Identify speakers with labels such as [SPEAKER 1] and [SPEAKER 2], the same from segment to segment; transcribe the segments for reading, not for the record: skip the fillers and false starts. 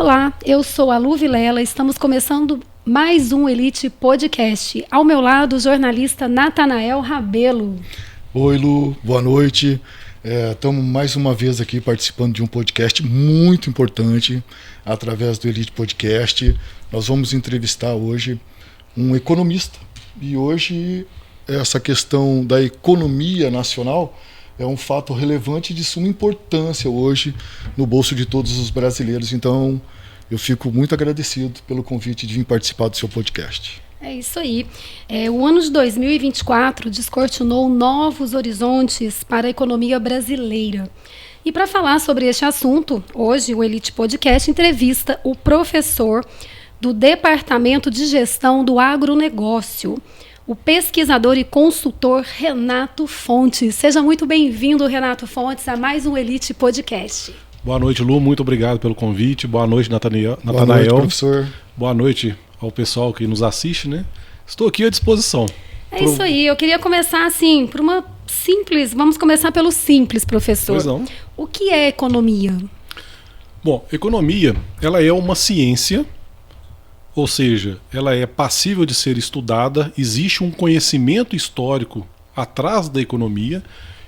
[SPEAKER 1] Olá, eu sou a Lu Vilela, estamos começando mais um Elite Podcast. Ao meu lado, o jornalista Natanael Rabelo.
[SPEAKER 2] Oi, Lu, boa noite. Estamos mais uma vez aqui participando de um podcast muito importante através do Elite Podcast. Nós vamos entrevistar hoje um economista. E hoje essa questão da economia nacional é um fato relevante de suma importância hoje no bolso de todos os brasileiros. Então, eu fico muito agradecido pelo convite de vir participar do seu podcast.
[SPEAKER 1] É isso aí. O ano de 2024 descortinou novos horizontes para a economia brasileira. E para falar sobre este assunto, hoje o Elite Podcast entrevista o professor do Departamento de Gestão do Agronegócio, o pesquisador e consultor Renato Fontes. Seja muito bem-vindo, Renato Fontes, a mais um Elite Podcast.
[SPEAKER 3] Boa noite, Lu. Muito obrigado pelo convite. Boa noite, Natanael.
[SPEAKER 2] Boa noite, professor.
[SPEAKER 3] Boa noite ao pessoal que nos assiste, né? Estou aqui à disposição.
[SPEAKER 1] Isso aí. Eu queria começar assim, por uma simples... Vamos começar pelo simples, professor.
[SPEAKER 3] Pois não.
[SPEAKER 1] O que é economia?
[SPEAKER 3] Bom, economia, ela é uma ciência, ou seja, ela é passível de ser estudada, existe um conhecimento histórico atrás da economia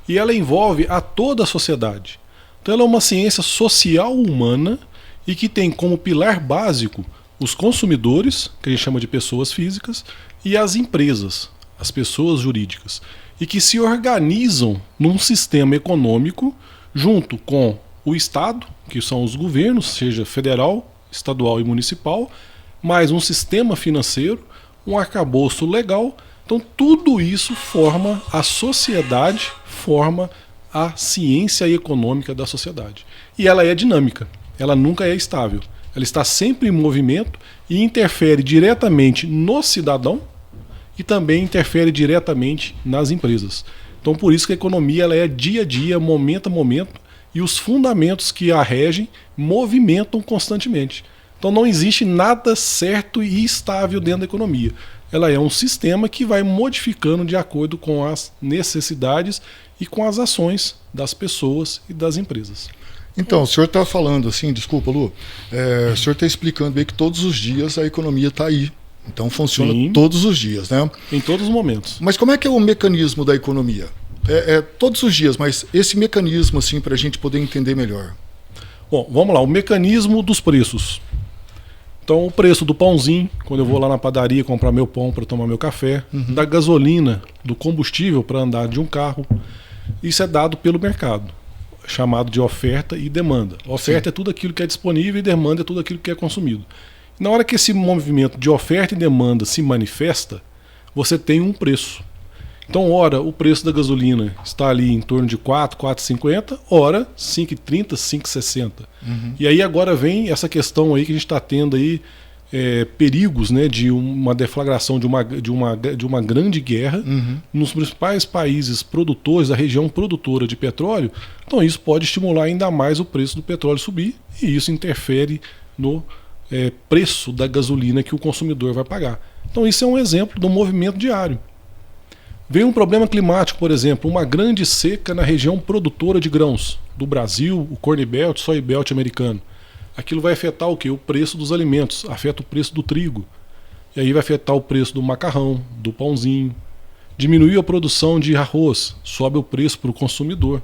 [SPEAKER 3] e ela envolve a toda a sociedade. Então ela é uma ciência social humana e que tem como pilar básico os consumidores, que a gente chama de pessoas físicas, e as empresas, as pessoas jurídicas, e que se organizam num sistema econômico junto com o Estado, que são os governos, seja federal, estadual e municipal, mais um sistema financeiro, um arcabouço legal. Então tudo isso forma a sociedade, forma a ciência econômica da sociedade. E ela é dinâmica, ela nunca é estável. Ela está sempre em movimento e interfere diretamente no cidadão e também interfere diretamente nas empresas. Então por isso que a economia ela é dia a dia, momento a momento, e os fundamentos que a regem movimentam constantemente. Então não existe nada certo e estável dentro da economia. Ela é um sistema que vai modificando de acordo com as necessidades e com as ações das pessoas e das empresas.
[SPEAKER 2] Então, o senhor está falando assim, desculpa, Lu, o senhor está explicando bem que todos os dias a economia está aí. Então funciona
[SPEAKER 3] Sim.
[SPEAKER 2] Todos os dias, né?
[SPEAKER 3] Em todos os momentos.
[SPEAKER 2] Mas como é que é o mecanismo da economia? Todos os dias, mas esse mecanismo assim para a gente poder entender melhor.
[SPEAKER 3] Bom, vamos lá, o mecanismo dos preços. Então o preço do pãozinho, quando eu vou lá na padaria comprar meu pão para tomar meu café, da gasolina, do combustível para andar de um carro, isso é dado pelo mercado, chamado de oferta e demanda. Oferta é tudo aquilo que é disponível e demanda é tudo aquilo que é consumido. Na hora que esse movimento de oferta e demanda se manifesta, você tem um preço. Então, ora, o preço da gasolina está ali em torno de 4, 4,50, ora 5,30, 5,60. E aí agora vem essa questão aí que a gente está tendo aí, perigos, né, de uma deflagração de uma grande guerra nos principais países produtores, da região produtora de petróleo. Então isso pode estimular ainda mais o preço do petróleo subir e isso interfere no preço da gasolina que o consumidor vai pagar. Então isso é um exemplo do movimento diário. Vem um problema climático, por exemplo, uma grande seca na região produtora de grãos do Brasil, o Corn Belt, Soy Belt americano. Aquilo vai afetar o quê? O preço dos alimentos, afeta o preço do trigo. E aí vai afetar o preço do macarrão, do pãozinho. Diminuir a produção de arroz, sobe o preço para o consumidor.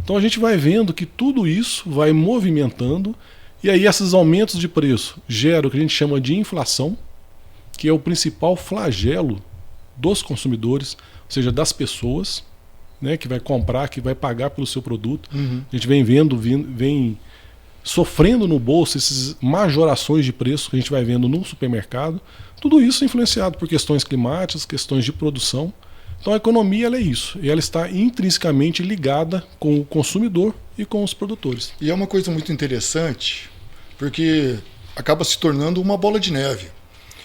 [SPEAKER 3] Então a gente vai vendo que tudo isso vai movimentando e aí esses aumentos de preço geram o que a gente chama de inflação, que é o principal flagelo dos consumidores, ou seja, das pessoas, né, que vai comprar, que vai pagar pelo seu produto. A gente vem vendo, vem sofrendo no bolso essas majorações de preço que a gente vai vendo no supermercado. Tudo isso é influenciado por questões climáticas, questões de produção. Então a economia ela é isso, e ela está intrinsecamente ligada com o consumidor e com os produtores.
[SPEAKER 2] E é uma coisa muito interessante, porque acaba se tornando uma bola de neve.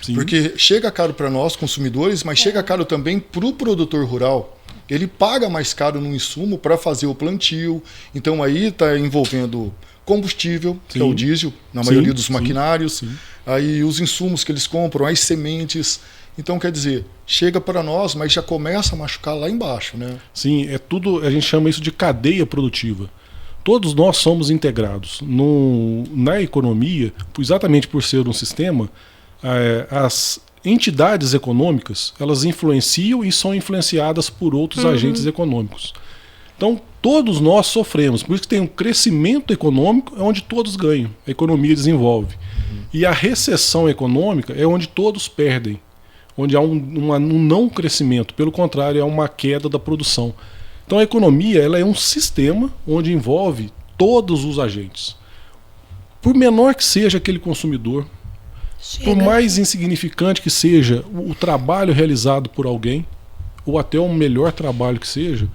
[SPEAKER 3] Sim.
[SPEAKER 2] Porque chega caro para nós, consumidores, mas chega caro também para o produtor rural. Ele paga mais caro no insumo para fazer o plantio. Então aí está envolvendo combustível, que é o diesel, na maioria dos maquinários. Aí os insumos que eles compram, as sementes. Então, quer dizer, chega para nós, mas já começa a machucar lá embaixo, né?
[SPEAKER 3] Sim, é tudo, a gente chama isso de cadeia produtiva. Todos nós somos integrados. Na economia, exatamente por ser um sistema, as entidades econômicas, elas influenciam e são influenciadas por outros agentes econômicos. Então, todos nós sofremos. Por isso que tem um crescimento econômico, é onde todos ganham. A economia desenvolve. E a recessão econômica é onde todos perdem. Onde há um não crescimento. Pelo contrário, é uma queda da produção. Então, a economia ela é um sistema onde envolve todos os agentes. Por menor que seja aquele consumidor, por mais insignificante que seja o trabalho realizado por alguém, ou até o melhor trabalho que seja,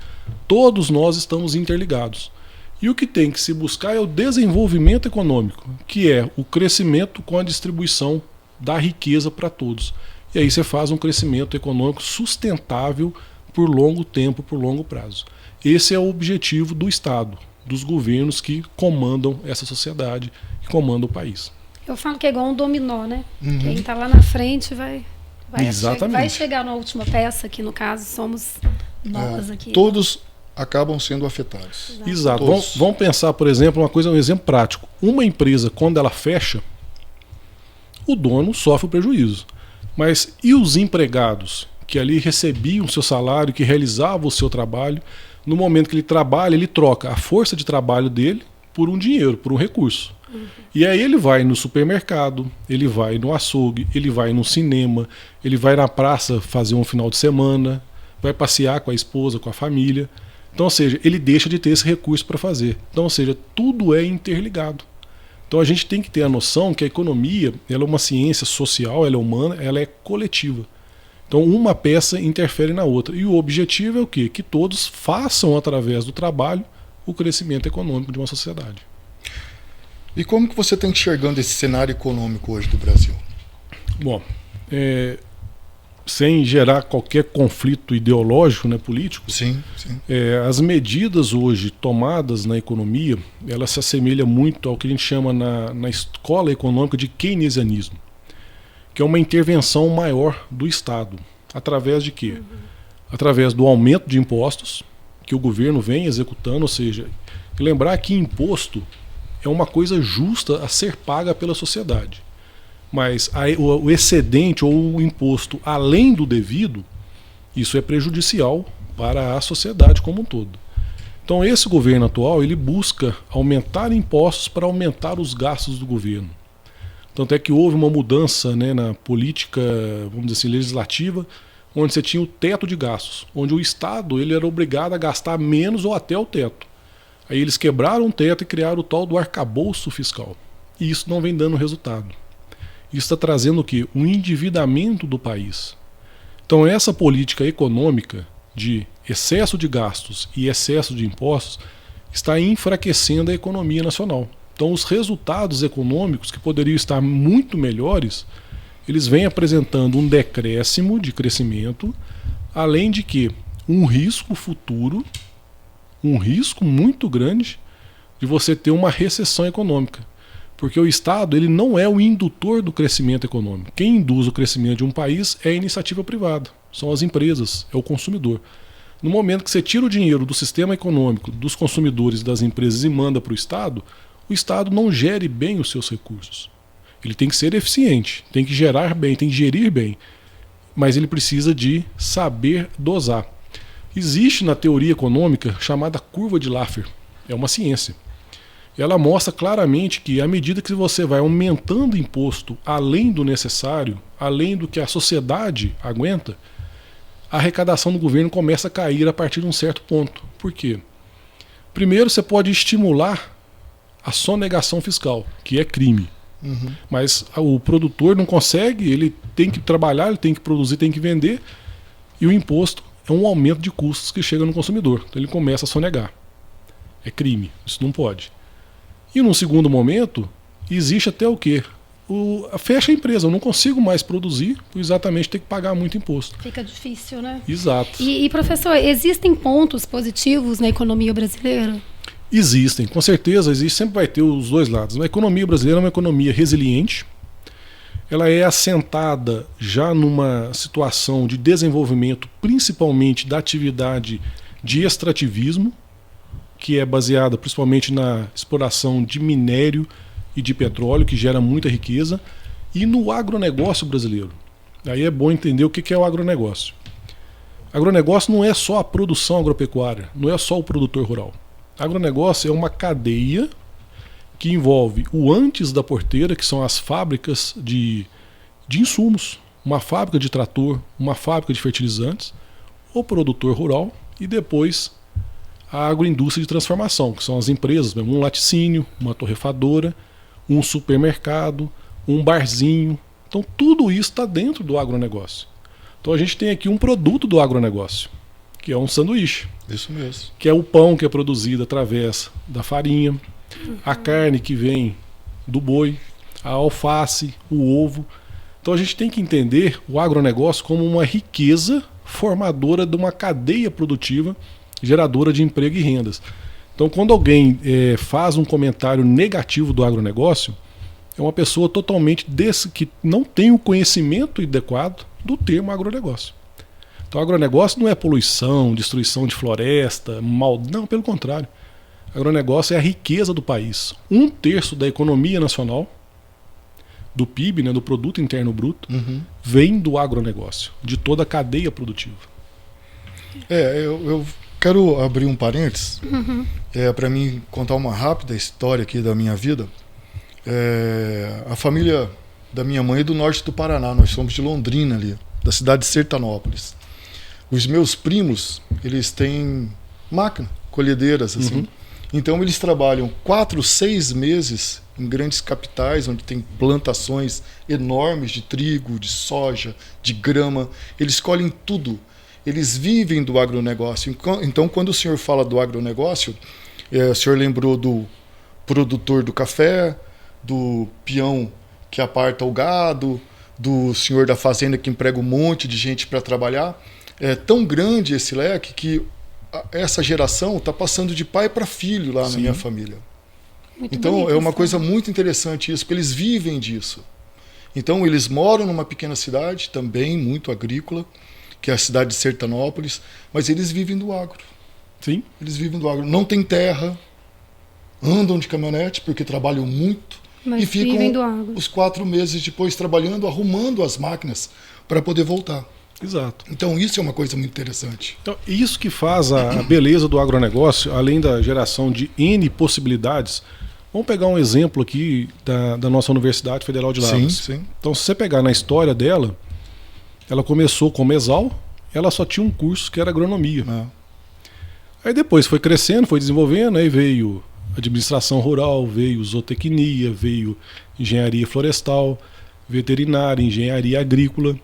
[SPEAKER 3] todos nós estamos interligados. E o que tem que se buscar é o desenvolvimento econômico, que é o crescimento com a distribuição da riqueza para todos. E aí você faz um crescimento econômico sustentável por longo tempo, por longo prazo. Esse é o objetivo do Estado, dos governos que comandam essa sociedade, que comandam o país.
[SPEAKER 1] Eu falo que é igual um dominó, né? Quem está lá na frente vai chegar na última peça, que no caso somos nós aqui.
[SPEAKER 2] Todos acabam sendo afetados.
[SPEAKER 3] Exato. Vamos pensar, por exemplo, um exemplo prático. Uma empresa, quando ela fecha, o dono sofre o prejuízo. Mas e os empregados que ali recebiam o seu salário, que realizavam o seu trabalho? No momento que ele trabalha, ele troca a força de trabalho dele por um dinheiro, por um recurso. E aí ele vai no supermercado, ele vai no açougue, ele vai no cinema, ele vai na praça fazer um final de semana, vai passear com a esposa, com a família. Então, ou seja, ele deixa de ter esse recurso para fazer. Então, ou seja, tudo é interligado. Então a gente tem que ter a noção que a economia ela é uma ciência social, ela é humana, ela é coletiva. Então uma peça interfere na outra. E o objetivo é o quê? Que todos façam através do trabalho o crescimento econômico de uma sociedade.
[SPEAKER 2] E como que você está enxergando esse cenário econômico hoje do Brasil?
[SPEAKER 3] Bom, sem gerar qualquer conflito ideológico, né, político,
[SPEAKER 2] sim.
[SPEAKER 3] As medidas hoje tomadas na economia, elas se assemelham muito ao que a gente chama na escola econômica de keynesianismo, que é uma intervenção maior do Estado. Através de quê? Através do aumento de impostos, que o governo vem executando, ou seja, lembrar que imposto é uma coisa justa a ser paga pela sociedade. Mas o excedente ou o imposto além do devido, isso é prejudicial para a sociedade como um todo. Então esse governo atual, ele busca aumentar impostos para aumentar os gastos do governo. Tanto é que houve uma mudança, né, na política, vamos dizer assim, legislativa, onde você tinha o teto de gastos, onde o Estado ele era obrigado a gastar menos ou até o teto. Aí eles quebraram o teto e criaram o tal do arcabouço fiscal. E isso não vem dando resultado. Isso está trazendo o quê? Um endividamento do país. Então essa política econômica de excesso de gastos e excesso de impostos está enfraquecendo a economia nacional. Então os resultados econômicos, que poderiam estar muito melhores, eles vêm apresentando um decréscimo de crescimento, além de que um risco futuro, um risco muito grande de você ter uma recessão econômica. Porque o Estado ele não é o indutor do crescimento econômico. Quem induz o crescimento de um país é a iniciativa privada, são as empresas, é o consumidor. No momento que você tira o dinheiro do sistema econômico, dos consumidores e das empresas e manda para o Estado não gere bem os seus recursos. Ele tem que ser eficiente, tem que gerar bem, tem que gerir bem, mas ele precisa de saber dosar. Existe na teoria econômica chamada curva de Laffer, é uma ciência. Ela mostra claramente que à medida que você vai aumentando o imposto além do necessário, além do que a sociedade aguenta, a arrecadação do governo começa a cair a partir de um certo ponto. Por quê? Primeiro, você pode estimular a sonegação fiscal, que é crime. Mas o produtor não consegue, ele tem que trabalhar, ele tem que produzir, tem que vender, e o imposto é um aumento de custos que chega no consumidor. Então ele começa a sonegar. É crime, isso não pode. E num segundo momento, existe até o quê? Fecha a empresa, eu não consigo mais produzir, por exatamente ter que pagar muito imposto.
[SPEAKER 1] Fica difícil, né?
[SPEAKER 3] Exato.
[SPEAKER 1] E professor, existem pontos positivos na economia brasileira?
[SPEAKER 3] Existem, com certeza, sempre vai ter os dois lados. A economia brasileira é uma economia resiliente, ela é assentada já numa situação de desenvolvimento, principalmente da atividade de extrativismo, que é baseada principalmente na exploração de minério e de petróleo, que gera muita riqueza, e no agronegócio brasileiro. Aí é bom entender o que é o agronegócio. Agronegócio não é só a produção agropecuária, não é só o produtor rural. Agronegócio é uma cadeia que envolve o antes da porteira, que são as fábricas de insumos, uma fábrica de trator, uma fábrica de fertilizantes, o produtor rural e depois a agroindústria de transformação, que são as empresas, um laticínio, uma torrefadora, um supermercado, um barzinho. Então tudo isso está dentro do agronegócio. Então a gente tem aqui um produto do agronegócio, que é um sanduíche.
[SPEAKER 2] Isso mesmo.
[SPEAKER 3] Que é o pão que é produzido através da farinha, a carne que vem do boi, a alface, o ovo. Então a gente tem que entender o agronegócio como uma riqueza formadora de uma cadeia produtiva, geradora de emprego e rendas. Então quando alguém faz um comentário negativo do agronegócio, é uma pessoa totalmente que não tem o conhecimento adequado do termo agronegócio. Então agronegócio não é poluição, destruição de floresta, não, pelo contrário. Agronegócio é a riqueza do país. 1/3 da economia nacional, do PIB, né, do Produto Interno Bruto, vem do agronegócio, de toda a cadeia produtiva.
[SPEAKER 2] Eu quero abrir um parênteses para mim contar uma rápida história aqui da minha vida. A família da minha mãe é do norte do Paraná, nós somos de Londrina ali, da cidade de Sertanópolis. Os meus primos, eles têm máquina, colhedeiras assim. Então eles trabalham 4, 6 meses em grandes capitais, onde tem plantações enormes de trigo, de soja, de grama. Eles colhem tudo. Eles vivem do agronegócio. Então quando o senhor fala do agronegócio, o senhor lembrou do produtor do café, do peão que aparta o gado, do senhor da fazenda que emprega um monte de gente para trabalhar. É tão grande esse leque que essa geração está passando de pai para filho lá na minha família. Então é uma coisa muito interessante isso, porque eles vivem disso. Então eles moram numa pequena cidade, também muito agrícola, que é a cidade de Sertanópolis, mas eles vivem do agro.
[SPEAKER 3] Sim.
[SPEAKER 2] Eles vivem do agro. Não tem terra, andam de caminhonete porque trabalham muito,
[SPEAKER 1] mas
[SPEAKER 2] e ficam
[SPEAKER 1] vivem do agro.
[SPEAKER 2] os 4 meses depois trabalhando, arrumando as máquinas para poder voltar.
[SPEAKER 3] Exato.
[SPEAKER 2] Então isso é uma coisa muito interessante.
[SPEAKER 3] Então, isso que faz a beleza do agronegócio, além da geração de N possibilidades. Vamos pegar um exemplo aqui da nossa Universidade Federal de Lavras.
[SPEAKER 2] Sim.
[SPEAKER 3] Então, se você pegar na história dela, ela começou como ESAL, ela só tinha um curso que era agronomia. Aí depois foi crescendo, foi desenvolvendo, aí veio administração rural, veio zootecnia, veio engenharia florestal, veterinária, engenharia agrícola.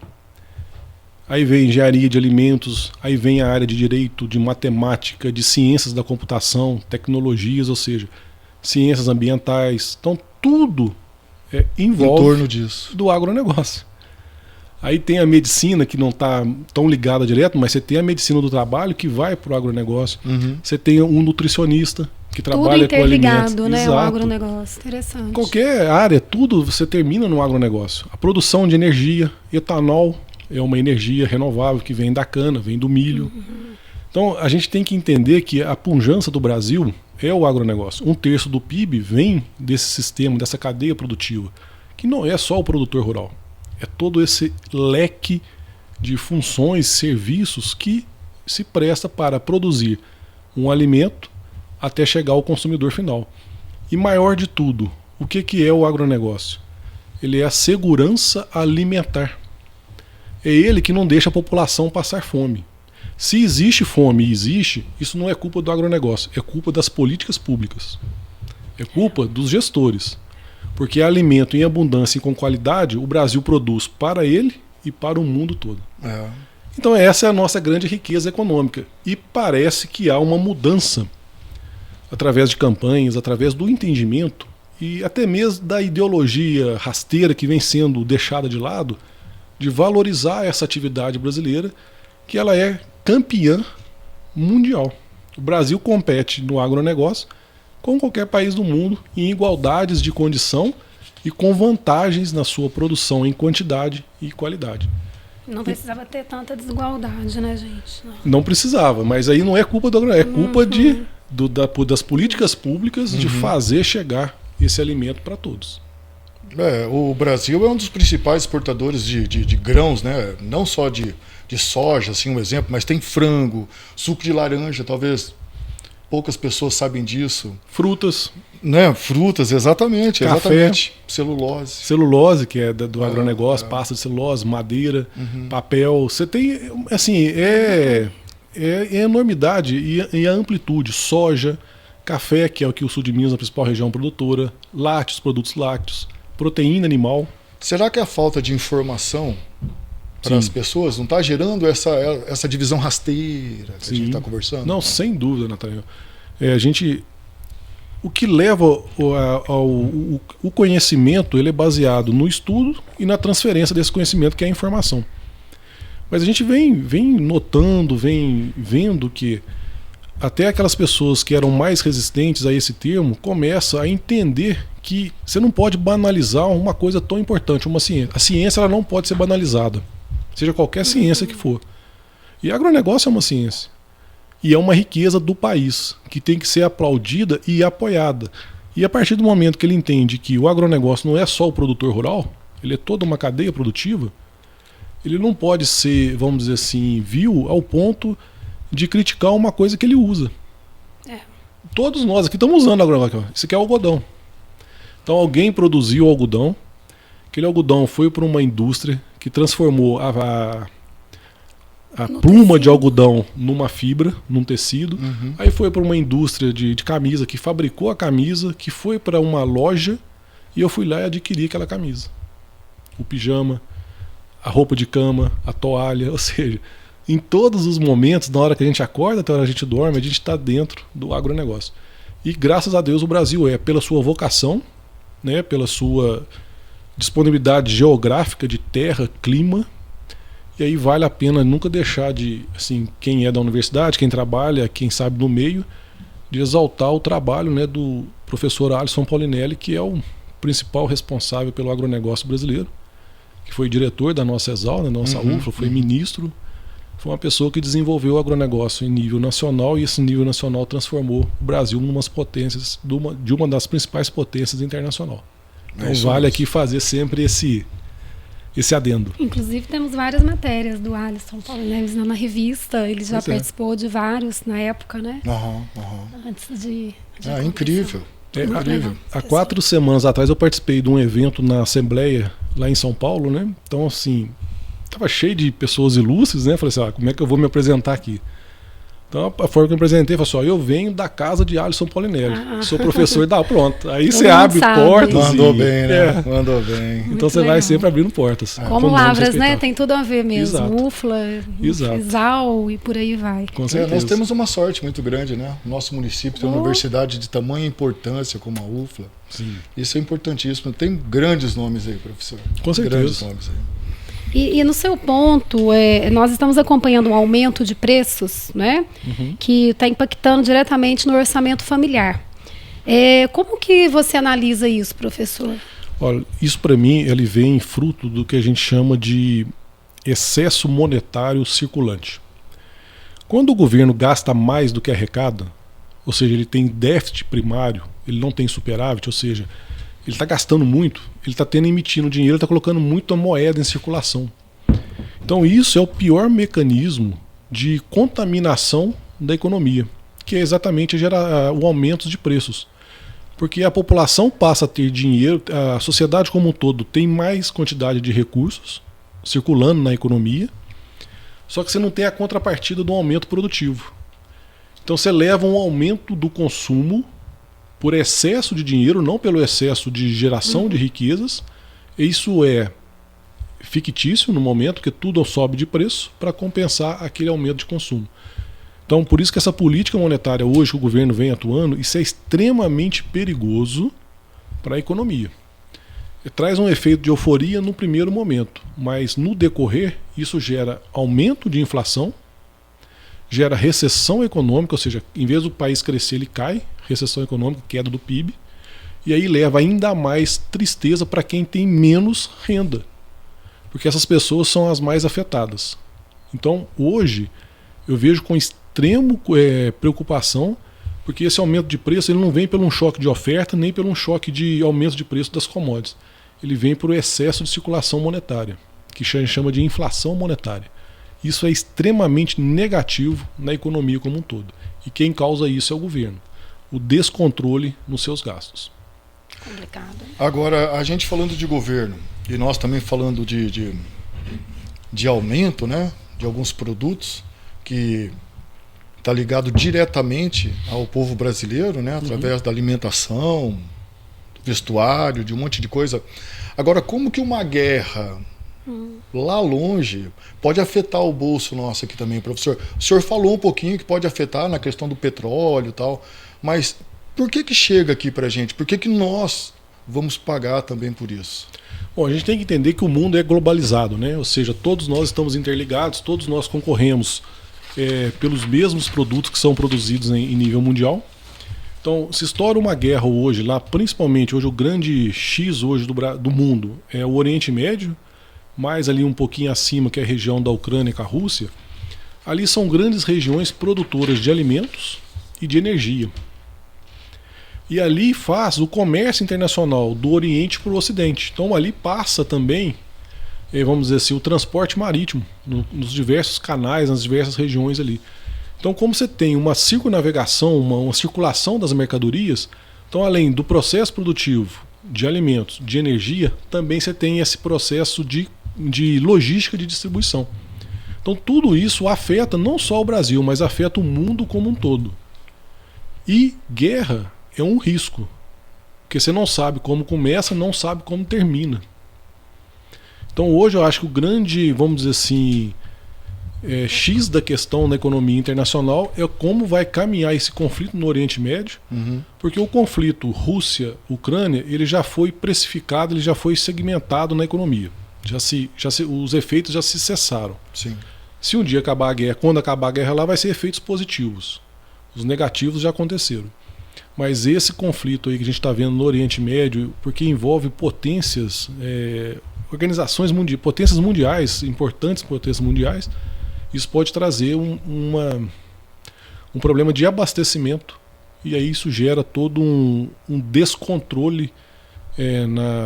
[SPEAKER 3] Aí vem engenharia de alimentos, aí vem a área de direito, de matemática, de ciências da computação, tecnologias, ou seja, ciências ambientais. Então tudo envolve
[SPEAKER 2] em torno disso,
[SPEAKER 3] do agronegócio. Aí tem a medicina, que não está tão ligada direto, mas você tem a medicina do trabalho que vai para o agronegócio. Você tem um nutricionista que trabalha com alimentos.
[SPEAKER 1] Tudo interligado, né? O agronegócio. Interessante.
[SPEAKER 3] Qualquer área, tudo você termina no agronegócio. A produção de energia, etanol, é uma energia renovável que vem da cana, vem do milho. Então a gente tem que entender que a pujança do Brasil é o agronegócio. 1/3 do PIB vem desse sistema, dessa cadeia produtiva, que não é só o produtor rural. É todo esse leque de funções, serviços que se presta para produzir um alimento até chegar ao consumidor final. E maior de tudo, o que é o agronegócio? Ele é a segurança alimentar. É ele que não deixa a população passar fome. Se existe fome e existe, isso não é culpa do agronegócio, é culpa das políticas públicas. É culpa dos gestores. Porque alimento em abundância e com qualidade, o Brasil produz para ele e para o mundo todo. Então essa é a nossa grande riqueza econômica. E parece que há uma mudança através de campanhas, através do entendimento e até mesmo da ideologia rasteira que vem sendo deixada de lado, de valorizar essa atividade brasileira, que ela é campeã mundial. O Brasil compete no agronegócio com qualquer país do mundo em igualdades de condição e com vantagens na sua produção em quantidade e qualidade.
[SPEAKER 1] Não precisava ter tanta desigualdade, né, gente?
[SPEAKER 3] Não precisava, mas aí não é culpa do agronegócio, é culpa das políticas públicas de fazer chegar esse alimento para todos.
[SPEAKER 2] O Brasil é um dos principais exportadores de grãos, né? Não só de soja, assim, um exemplo, mas tem frango, suco de laranja, talvez poucas pessoas sabem disso.
[SPEAKER 3] Frutas.
[SPEAKER 2] Né? Frutas, exatamente.
[SPEAKER 3] Café.
[SPEAKER 2] Exatamente. Celulose.
[SPEAKER 3] Celulose, que é do agronegócio, pasta de celulose, madeira, papel. Você tem, assim, é enormidade e a amplitude. Soja, café, que é o que o sul de Minas é a principal região produtora, lácteos, produtos lácteos, proteína animal.
[SPEAKER 2] Será que a falta de informação para as pessoas não está gerando essa divisão rasteira que a gente está conversando?
[SPEAKER 3] Não, sem dúvida, Nathaniel. O que leva o conhecimento, ele é baseado no estudo e na transferência desse conhecimento, que é a informação. Mas a gente vem notando, vem vendo que até aquelas pessoas que eram mais resistentes a esse termo começam a entender que você não pode banalizar uma coisa tão importante, uma ciência. A ciência ela não pode ser banalizada, seja qualquer ciência que for. E agronegócio é uma ciência. E é uma riqueza do país, que tem que ser aplaudida e apoiada. E a partir do momento que ele entende que o agronegócio não é só o produtor rural, ele é toda uma cadeia produtiva, ele não pode ser, vamos dizer assim, vil ao ponto de criticar uma coisa que ele usa. Todos nós aqui estamos usando agronegócio. Isso aqui é algodão. Então alguém produziu algodão, aquele algodão foi para uma indústria que transformou a pluma de algodão numa fibra, num tecido. Aí foi para uma indústria de camisa que fabricou a camisa, que foi para uma loja e eu fui lá e adquiri aquela camisa. O pijama, a roupa de cama, a toalha, ou seja, em todos os momentos, na hora que a gente acorda até a hora que a gente dorme, a gente está dentro do agronegócio. E graças a Deus o Brasil pela sua vocação, né, pela sua disponibilidade geográfica de terra, clima. E aí vale a pena nunca deixar de, assim, quem é da universidade, quem trabalha, quem sabe do meio, de exaltar o trabalho, né, do professor Alisson Paulinelli, que é o principal responsável pelo agronegócio brasileiro, que foi diretor da nossa ESAL, da nossa UFLA, foi ministro, foi uma pessoa que desenvolveu o agronegócio em nível nacional e esse nível nacional transformou o Brasil em umas potências, de uma das principais potências internacional. Então vale aqui fazer sempre esse adendo.
[SPEAKER 1] Inclusive temos várias matérias do Alisson Paulinelli na revista, ele já participou de vários na época, né? Antes de
[SPEAKER 2] incrível. Incrível.
[SPEAKER 3] Há 4 semanas atrás eu participei de um evento na Assembleia lá em São Paulo, né? Então assim, estava cheio de pessoas ilustres, né? Falei assim, como é que eu vou me apresentar aqui? Então a forma que eu me apresentei foi assim, eu venho da casa de Alisson Paulinelli, sou professor da pronto. Aí você abre portas.
[SPEAKER 2] Mandou bem, né? Mandou bem.
[SPEAKER 3] Então você vai sempre abrindo portas.
[SPEAKER 1] Como Lavras, né? Tem tudo a ver mesmo.
[SPEAKER 3] Exato.
[SPEAKER 1] UFLA, ESAL e por aí vai.
[SPEAKER 3] Com certeza.
[SPEAKER 2] Nós temos uma sorte muito grande, né? Nosso município tem uma universidade de tamanha importância como a UFLA.
[SPEAKER 3] Sim.
[SPEAKER 2] Isso é importantíssimo. Tem grandes nomes aí, professor.
[SPEAKER 3] Com certeza.
[SPEAKER 2] Grandes nomes aí.
[SPEAKER 1] E no seu ponto, nós estamos acompanhando um aumento de preços, né, que está impactando diretamente no orçamento familiar. Como que você analisa isso, professor?
[SPEAKER 3] Olha, isso para mim ele vem fruto do que a gente chama de excesso monetário circulante. Quando o governo gasta mais do que arrecada, ou seja, ele tem déficit primário, ele não tem superávit, ou seja, ele está gastando muito, ele está emitindo dinheiro, ele está colocando muita moeda em circulação. Então isso é o pior mecanismo de contaminação da economia, que é exatamente o aumento de preços. Porque a população passa a ter dinheiro, a sociedade como um todo tem mais quantidade de recursos circulando na economia, só que você não tem a contrapartida do aumento produtivo. Então você leva um aumento do consumo por excesso de dinheiro, não pelo excesso de geração de riquezas. Isso é fictício no momento, porque tudo sobe de preço para compensar aquele aumento de consumo. Então, por isso que essa política monetária hoje que o governo vem atuando, isso é extremamente perigoso para a economia. Traz um efeito de euforia no primeiro momento, mas no decorrer isso gera aumento de inflação, gera recessão econômica, ou seja, em vez do país crescer, ele cai, recessão econômica, queda do PIB, e aí leva ainda mais tristeza para quem tem menos renda, porque essas pessoas são as mais afetadas. Então, hoje, eu vejo com extrema preocupação Porque esse aumento de preço ele não vem pelo um choque de oferta, nem pelo um choque de aumento de preço das commodities. Ele vem por excesso de circulação monetária, que a gente chama de inflação monetária. Isso é extremamente negativo na economia como um todo. E quem causa isso é o governo. O descontrole nos seus gastos.
[SPEAKER 1] Complicado.
[SPEAKER 2] Agora, a gente falando de governo, e nós também falando de aumento, né, de alguns produtos, que está ligado diretamente ao povo brasileiro, né, através da alimentação, do vestuário, de um monte de coisa. Agora, como que uma guerra lá longe pode afetar o bolso nosso aqui também, professor? O senhor falou um pouquinho que pode afetar na questão do petróleo e tal, mas por que chega aqui para a gente? Por que nós vamos pagar também por isso?
[SPEAKER 3] Bom, a gente tem que entender que o mundo é globalizado, né? Ou seja, todos nós estamos interligados, todos nós concorremos pelos mesmos produtos que são produzidos em nível mundial. Então, se estoura uma guerra hoje, lá principalmente, hoje o grande X hoje do mundo é o Oriente Médio, mais ali um pouquinho acima, que é a região da Ucrânia com a Rússia. Ali são grandes regiões produtoras de alimentos e de energia. E ali faz o comércio internacional do Oriente para o Ocidente. Então ali passa também, vamos dizer assim, o transporte marítimo nos diversos canais, nas diversas regiões ali. Então como você tem uma circunnavegação, uma circulação das mercadorias, então além do processo produtivo de alimentos, de energia, também você tem esse processo de logística de distribuição. Então tudo isso afeta não só o Brasil, mas afeta o mundo como um todo. E guerra é um risco, porque você não sabe como começa, não sabe como termina. Então hoje eu acho que o grande, vamos dizer assim, X da questão na economia internacional é como vai caminhar esse conflito no Oriente Médio, porque o conflito Rússia-Ucrânia ele já foi precificado, ele já foi segmentado na economia. Os efeitos já se cessaram.
[SPEAKER 2] Sim.
[SPEAKER 3] Se um dia acabar a guerra, quando acabar a guerra lá, vai ser efeitos positivos. Os negativos já aconteceram. Mas esse conflito aí que a gente está vendo no Oriente Médio, porque envolve potências, organizações mundiais, potências mundiais, importantes potências mundiais, isso pode trazer um problema de abastecimento, e aí isso gera todo um descontrole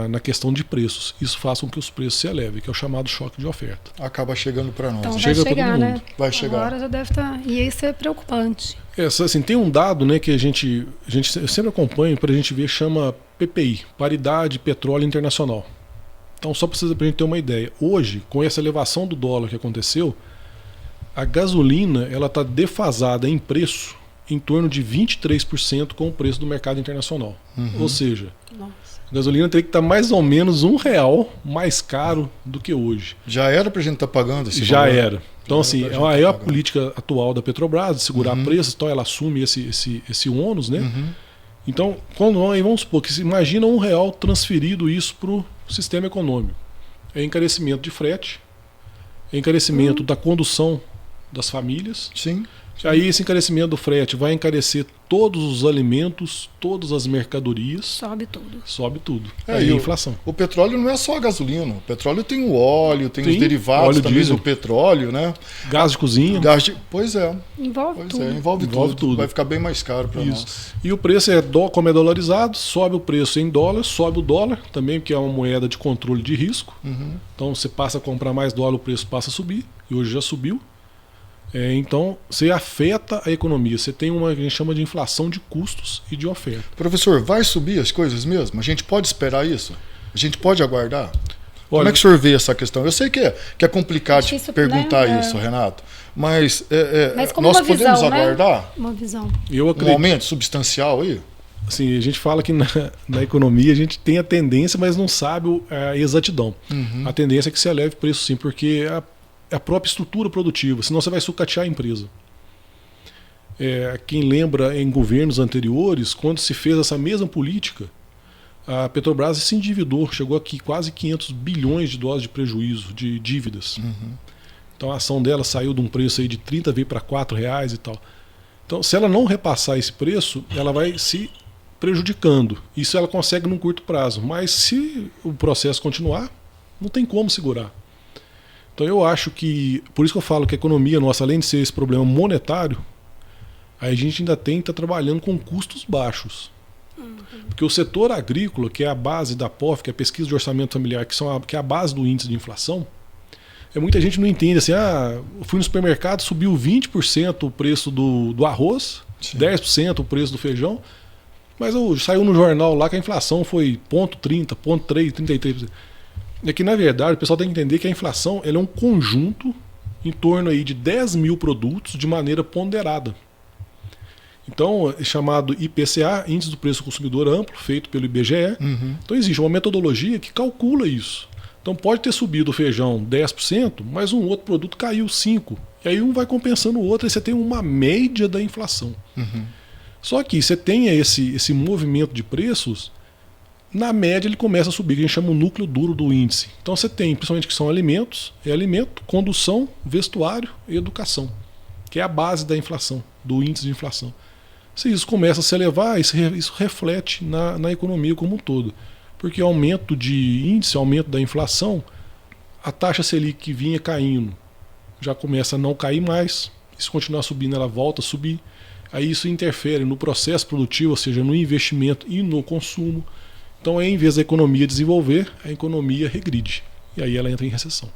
[SPEAKER 3] na questão de preços. Isso faz com que os preços se elevem, que é o chamado choque de oferta.
[SPEAKER 2] Acaba chegando para nós.
[SPEAKER 1] Então vai
[SPEAKER 3] Chega
[SPEAKER 1] chegar,
[SPEAKER 3] todo mundo.
[SPEAKER 1] né?
[SPEAKER 2] Vai chegar.
[SPEAKER 1] Agora já deve estar. E isso é preocupante.
[SPEAKER 3] Assim, tem um dado, né, que eu sempre acompanho para a gente ver, chama PPI, Paridade Petróleo Internacional. Então, só para a gente ter uma ideia, hoje, com essa elevação do dólar que aconteceu, a gasolina ela está defasada em preço em torno de 23% com o preço do mercado internacional. Ou seja, a gasolina teria que estar mais ou menos R$1 mais caro do que hoje.
[SPEAKER 2] Já era para a gente estar pagando esse
[SPEAKER 3] Já
[SPEAKER 2] valor?
[SPEAKER 3] era. Então, assim, é a política atual da Petrobras de segurar preços, então ela assume esse ônus, né? Então, vamos supor que imagina R$1 transferido isso para o sistema econômico. É encarecimento de frete, é encarecimento da condução das famílias.
[SPEAKER 2] Sim.
[SPEAKER 3] Aí esse encarecimento do frete vai encarecer todos os alimentos, todas as mercadorias.
[SPEAKER 1] Sobe tudo.
[SPEAKER 3] Sobe tudo.
[SPEAKER 2] E
[SPEAKER 3] Aí a inflação.
[SPEAKER 2] O petróleo não é só a gasolina. O petróleo tem o óleo, tem os derivados
[SPEAKER 3] óleo
[SPEAKER 2] também
[SPEAKER 3] diesel.
[SPEAKER 2] do petróleo, né?
[SPEAKER 3] Gás de cozinha.
[SPEAKER 2] Pois é.
[SPEAKER 1] Envolve tudo.
[SPEAKER 2] Envolve tudo. Vai ficar bem mais caro para nós.
[SPEAKER 3] E o preço como é dolarizado, sobe o preço em dólar, sobe o dólar também, porque é uma moeda de controle de risco. Então você passa a comprar mais dólar, o preço passa a subir. E hoje já subiu. Então, você afeta a economia. Você tem uma que a gente chama de inflação de custos e de oferta.
[SPEAKER 2] Professor, vai subir as coisas mesmo? A gente pode esperar isso? A gente pode aguardar?
[SPEAKER 3] Olha,
[SPEAKER 2] como é que o senhor vê essa questão? Eu sei que é complicado
[SPEAKER 1] difícil,
[SPEAKER 2] perguntar
[SPEAKER 1] né?
[SPEAKER 2] isso, Renato, mas
[SPEAKER 1] como
[SPEAKER 2] nós
[SPEAKER 1] uma visão,
[SPEAKER 2] podemos aguardar
[SPEAKER 1] uma visão.
[SPEAKER 3] Eu
[SPEAKER 2] um
[SPEAKER 3] acredito,
[SPEAKER 2] aumento substancial aí?
[SPEAKER 3] assim, a gente fala que na economia a gente tem a tendência, mas não sabe a exatidão. A tendência é que se eleve o preço sim, porque a própria estrutura produtiva, senão você vai sucatear a empresa. Quem lembra em governos anteriores, quando se fez essa mesma política, a Petrobras se endividou, chegou aqui quase 500 bilhões de dólares de prejuízo, de dívidas. Então a ação dela saiu de um preço aí de 30, veio para R$4 e tal. Então se ela não repassar esse preço, ela vai se prejudicando. Isso ela consegue num curto prazo, mas se o processo continuar, não tem como segurar. Então eu acho que, por isso que eu falo que a economia nossa, além de ser esse problema monetário, Aí a gente ainda está trabalhando com custos baixos. Porque o setor agrícola, que é a base da POF, que é a pesquisa de orçamento familiar, que é a base do índice de inflação, muita gente não entende assim, eu fui no supermercado, subiu 20% o preço do arroz, sim, 10% o preço do feijão, mas saiu no jornal lá que a inflação foi 0,30, 0,3, 33%. É que, na verdade, o pessoal tem que entender que a inflação ela é um conjunto em torno aí de 10 mil produtos de maneira ponderada. Então, é chamado IPCA, Índice do Preço do Consumidor Amplo, feito pelo IBGE. Então, existe uma metodologia que calcula isso. Então, pode ter subido o feijão 10%, mas um outro produto caiu 5%. E aí um vai compensando o outro, e você tem uma média da inflação. Só que você tem esse movimento de preços, na média ele começa a subir, que a gente chama o núcleo duro do índice. Então você tem, principalmente que são alimentos, alimento, condução, vestuário e educação, que é a base da inflação, do índice de inflação. Se isso começa a se elevar, isso reflete na economia como um todo. Porque aumento de índice, aumento da inflação, a taxa Selic que vinha caindo já começa a não cair mais. Se continuar subindo, ela volta a subir. Aí isso interfere no processo produtivo, ou seja, no investimento e no consumo. Então, em vez da economia desenvolver, a economia regride. E aí ela entra em recessão.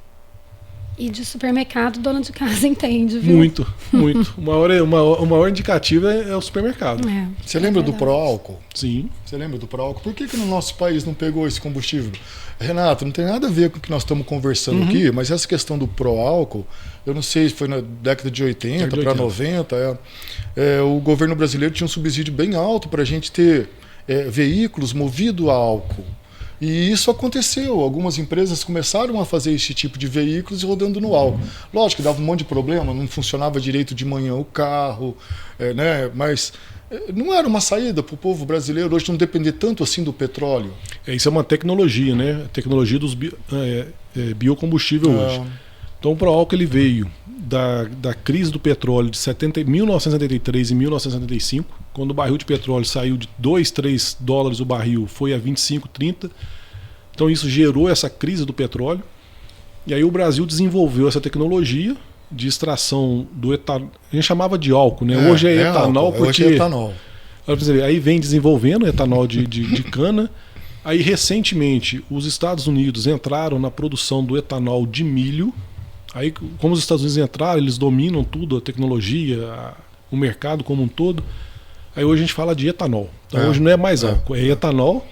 [SPEAKER 1] E de supermercado, dona de casa entende, viu?
[SPEAKER 3] Muito, muito. O maior indicativo é o supermercado.
[SPEAKER 2] Você lembra do pró-álcool?
[SPEAKER 3] Sim.
[SPEAKER 2] Você lembra do pró-álcool? Por que no nosso país não pegou esse combustível? Renato, não tem nada a ver com o que nós estamos conversando aqui, mas essa questão do pró-álcool, eu não sei se foi na década de 80 para 90, o governo brasileiro tinha um subsídio bem alto para a gente ter veículos movidos a álcool. E isso aconteceu. Algumas empresas começaram a fazer esse tipo de veículos rodando no álcool. Lógico que dava um monte de problema, não funcionava direito de manhã o carro, né? Mas não era uma saída para o povo brasileiro hoje não depender tanto assim do petróleo.
[SPEAKER 3] Isso é uma tecnologia, né? A tecnologia dos biocombustível hoje. Então o pró-álcool ele veio da crise do petróleo de 1973 e 1975, quando o barril de petróleo saiu de 2, 3 dólares o barril, foi a 25, 30. Então isso gerou essa crise do petróleo. E aí o Brasil desenvolveu essa tecnologia de extração do etanol. A gente chamava de álcool, né? Hoje é etanol,
[SPEAKER 2] álcool,
[SPEAKER 3] porque...
[SPEAKER 2] Hoje é etanol.
[SPEAKER 3] Aí vem desenvolvendo etanol de cana. Aí recentemente os Estados Unidos entraram na produção do etanol de milho. Aí, como os Estados Unidos entraram, eles dominam tudo, a tecnologia, o mercado como um todo. Aí hoje a gente fala de etanol. Então hoje não é mais álcool, é etanol.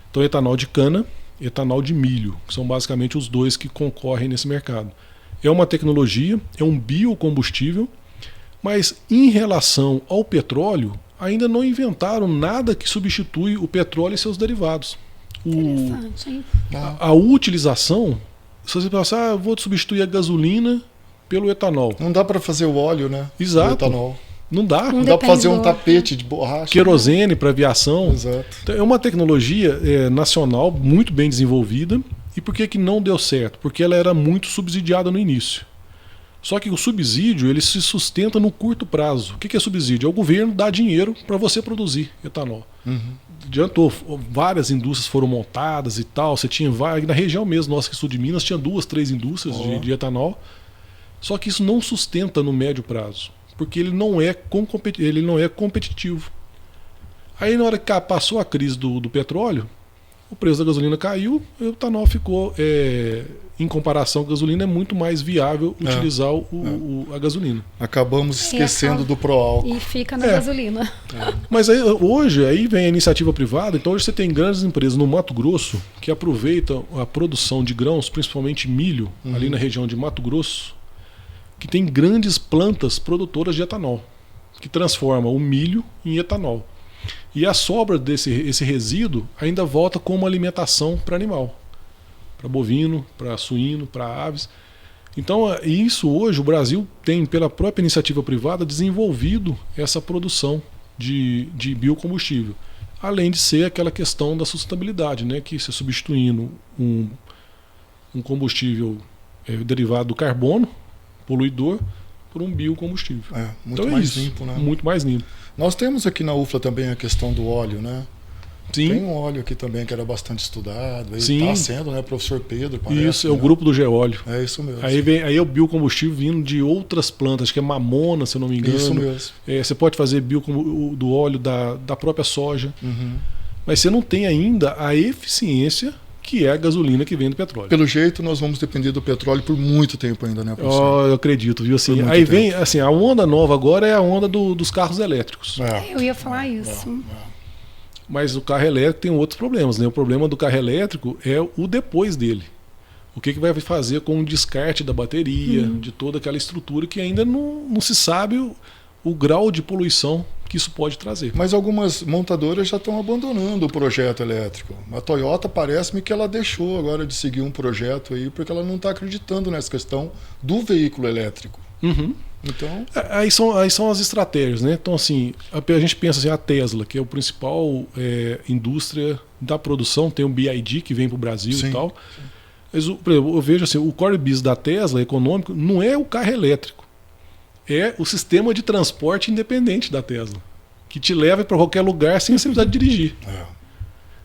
[SPEAKER 3] Então etanol de cana, etanol de milho, que são basicamente os dois que concorrem nesse mercado. É uma tecnologia, é um biocombustível, mas em relação ao petróleo, ainda não inventaram nada que substitui o petróleo e seus derivados.
[SPEAKER 1] Interessante, hein?
[SPEAKER 3] A utilização... Se você pensar, eu vou substituir a gasolina pelo etanol.
[SPEAKER 2] Não dá para fazer o óleo, né?
[SPEAKER 3] Exato.
[SPEAKER 2] O etanol.
[SPEAKER 3] Não dá.
[SPEAKER 2] Não dá para fazer um tapete de borracha.
[SPEAKER 3] Querosene para aviação.
[SPEAKER 2] Exato.
[SPEAKER 3] Então, é uma tecnologia nacional muito bem desenvolvida. E por que não deu certo? Porque ela era muito subsidiada no início. Só que o subsídio ele se sustenta no curto prazo. O que é subsídio? É o governo dar dinheiro para você produzir etanol. Adiantou, várias indústrias foram montadas e tal. Você tinha na região mesmo, nossa, que sul de Minas, tinha 2, 3 indústrias de etanol. Só que isso não sustenta no médio prazo, porque ele não é competitivo. Aí na hora que passou a crise do petróleo, o preço da gasolina caiu, e o etanol ficou, em comparação com a gasolina, é muito mais viável utilizar a gasolina.
[SPEAKER 2] Acabamos esquecendo do pró-álcool.
[SPEAKER 1] E fica na gasolina.
[SPEAKER 3] Mas hoje aí vem a iniciativa privada, então hoje você tem grandes empresas no Mato Grosso que aproveitam a produção de grãos, principalmente milho, ali na região de Mato Grosso, que tem grandes plantas produtoras de etanol, que transformam o milho em etanol. E a sobra esse resíduo ainda volta como alimentação para animal, para bovino, para suíno, para aves. Então, isso hoje o Brasil tem, pela própria iniciativa privada, desenvolvido essa produção de biocombustível. Além de ser aquela questão da sustentabilidade, né, que se substituindo um combustível derivado do carbono, poluidor, por um biocombustível.
[SPEAKER 2] Muito
[SPEAKER 3] então
[SPEAKER 2] mais limpo, né?
[SPEAKER 3] Muito mais limpo.
[SPEAKER 2] Nós temos aqui na UFLA também a questão do óleo, né?
[SPEAKER 3] Sim.
[SPEAKER 2] Tem um óleo aqui também que era bastante estudado.
[SPEAKER 3] Sim.
[SPEAKER 2] Está sendo, né, professor Pedro? Parece,
[SPEAKER 3] Isso, é o grupo do geóleo.
[SPEAKER 2] É isso mesmo.
[SPEAKER 3] Aí é o biocombustível vindo de outras plantas, acho que é mamona, se eu não me engano.
[SPEAKER 2] Isso mesmo.
[SPEAKER 3] Você pode fazer do óleo da própria soja.
[SPEAKER 2] Uhum.
[SPEAKER 3] Mas você não tem ainda a eficiência que é a gasolina que vem do petróleo.
[SPEAKER 2] Pelo jeito, nós vamos depender do petróleo por muito tempo ainda, né, professor?
[SPEAKER 3] Eu acredito, viu? Assim,
[SPEAKER 2] Por
[SPEAKER 3] aí
[SPEAKER 2] muito
[SPEAKER 3] vem,
[SPEAKER 2] tempo.
[SPEAKER 3] assim, a onda nova agora é a onda dos carros elétricos.
[SPEAKER 1] Eu ia falar isso.
[SPEAKER 3] Mas o carro elétrico tem outros problemas, né? O problema do carro elétrico é o depois dele. O que vai fazer com o descarte da bateria, de toda aquela estrutura que ainda não se sabe o grau de poluição que isso pode trazer.
[SPEAKER 2] Mas algumas montadoras já estão abandonando o projeto elétrico. A Toyota parece-me que ela deixou agora de seguir um projeto aí porque ela não está acreditando nessa questão do veículo elétrico.
[SPEAKER 3] Uhum.
[SPEAKER 2] Então,
[SPEAKER 3] aí são as estratégias, né? Então, assim, a gente pensa assim, a Tesla, que é o principal indústria da produção, tem o BYD que vem para o Brasil
[SPEAKER 2] sim,
[SPEAKER 3] e tal.
[SPEAKER 2] Sim.
[SPEAKER 3] Mas, por exemplo, eu vejo assim, o core business da Tesla, econômico, não é o carro elétrico. É o sistema de transporte independente da Tesla, que te leva para qualquer lugar sem você precisar dirigir.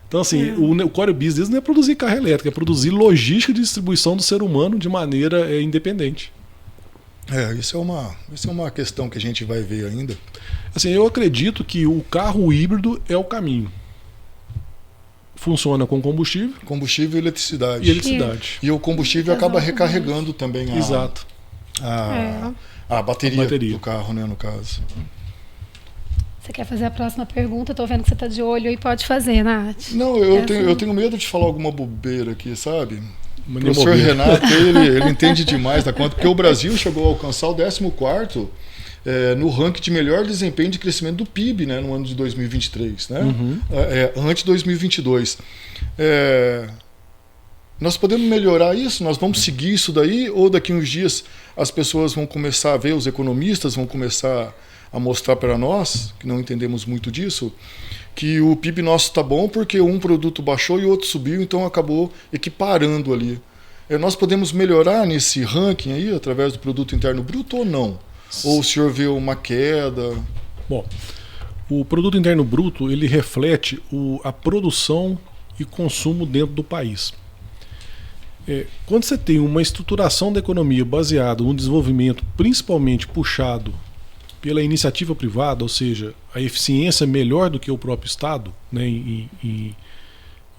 [SPEAKER 3] Então, assim, o core business não é produzir carro elétrico, é produzir logística de distribuição do ser humano de maneira independente.
[SPEAKER 2] Isso é uma questão que a gente vai ver ainda.
[SPEAKER 3] Assim, eu acredito que o carro híbrido é o caminho. Funciona com combustível.
[SPEAKER 2] Combustível e eletricidade.
[SPEAKER 3] E eletricidade.
[SPEAKER 2] E o combustível acaba recarregando também
[SPEAKER 3] Exato.
[SPEAKER 2] a bateria do carro, né, no caso.
[SPEAKER 1] Você quer fazer a próxima pergunta? Estou vendo que você está de olho e pode fazer, Nath.
[SPEAKER 2] Não, eu tenho medo de falar alguma bobeira aqui, sabe? O
[SPEAKER 3] Mania
[SPEAKER 2] professor
[SPEAKER 3] bobeira.
[SPEAKER 2] Renato, ele entende demais da conta, porque o Brasil chegou a alcançar o 14º no ranking de melhor desempenho de crescimento do PIB, né, no ano de 2023, né? Antes de 2022. Nós podemos melhorar isso? Nós vamos seguir isso daí? Ou daqui a uns dias as pessoas vão começar a ver, os economistas vão começar a mostrar para nós, que não entendemos muito disso, que o PIB nosso está bom porque um produto baixou e o outro subiu, então acabou equiparando ali. Nós podemos melhorar nesse ranking aí, através do produto interno bruto ou não? Ou o senhor vê uma queda?
[SPEAKER 3] Bom, o produto interno bruto, ele reflete a produção e consumo dentro do país. Quando você tem uma estruturação da economia baseada no desenvolvimento principalmente puxado pela iniciativa privada, ou seja, a eficiência melhor do que o próprio Estado, né, em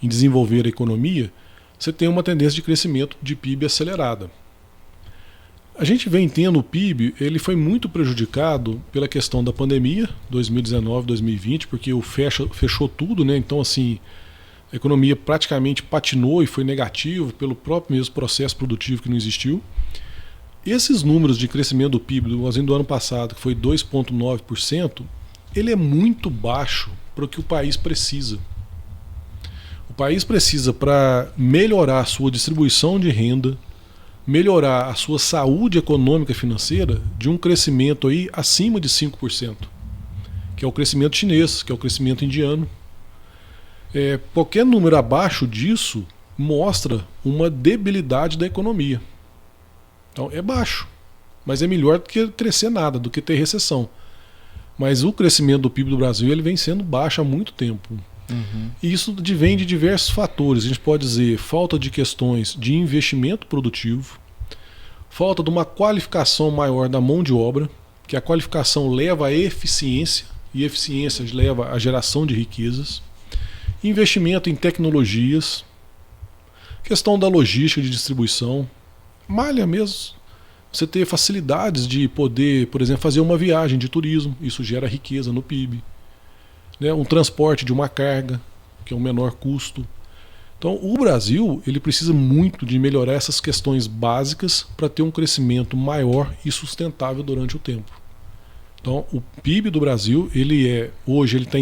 [SPEAKER 3] desenvolver a economia, você tem uma tendência de crescimento de PIB acelerada. A gente vem tendo o PIB, ele foi muito prejudicado pela questão da pandemia, 2019, 2020, porque fechou tudo, né? Então, assim, a economia praticamente patinou e foi negativo pelo próprio mesmo processo produtivo que não existiu. Esses números de crescimento do PIB do ano passado, que foi 2,9%, ele é muito baixo para o que o país precisa. O país precisa, para melhorar a sua distribuição de renda, melhorar a sua saúde econômica e financeira, de um crescimento aí acima de 5%, que é o crescimento chinês, que é o crescimento indiano. Qualquer número abaixo disso mostra uma debilidade da economia. Então é baixo, mas é melhor do que crescer nada, do que ter recessão. Mas o crescimento do PIB do Brasil ele vem sendo baixo há muito tempo. E isso vem de diversos fatores. A gente pode dizer falta de questões de investimento produtivo, falta de uma qualificação maior da mão de obra, que a qualificação leva à eficiência, e eficiência leva à geração de riquezas, investimento em tecnologias, questão da logística de distribuição, malha mesmo. Você ter facilidades de poder, por exemplo, fazer uma viagem de turismo, isso gera riqueza no PIB. Um transporte de uma carga, que é um menor custo. Então, o Brasil ele precisa muito de melhorar essas questões básicas para ter um crescimento maior e sustentável durante o tempo. Então, o PIB do Brasil, hoje ele está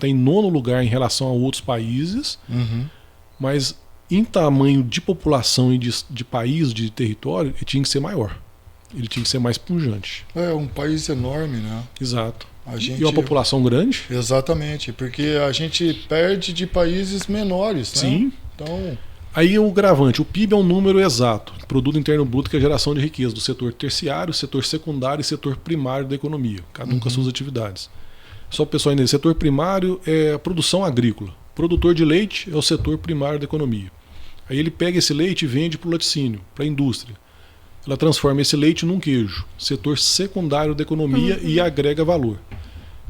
[SPEAKER 3] em nono lugar em relação a outros países, mas em tamanho de população e de país, de território, ele tinha que ser maior. Ele tinha que ser mais pujante.
[SPEAKER 2] É um país enorme, né?
[SPEAKER 3] Exato. E uma população grande?
[SPEAKER 2] Exatamente, porque a gente perde de países menores, né?
[SPEAKER 3] Sim.
[SPEAKER 2] Então,
[SPEAKER 3] aí o gravante, o PIB é um número exato, produto interno bruto, que é a geração de riqueza do setor terciário, setor secundário e setor primário da economia, cada um com as suas atividades. Só para o pessoal entender, setor primário é a produção agrícola. Produtor de leite é o setor primário da economia. Aí ele pega esse leite e vende para o laticínio, para a indústria. Ela transforma esse leite num queijo, setor secundário da economia, e agrega valor.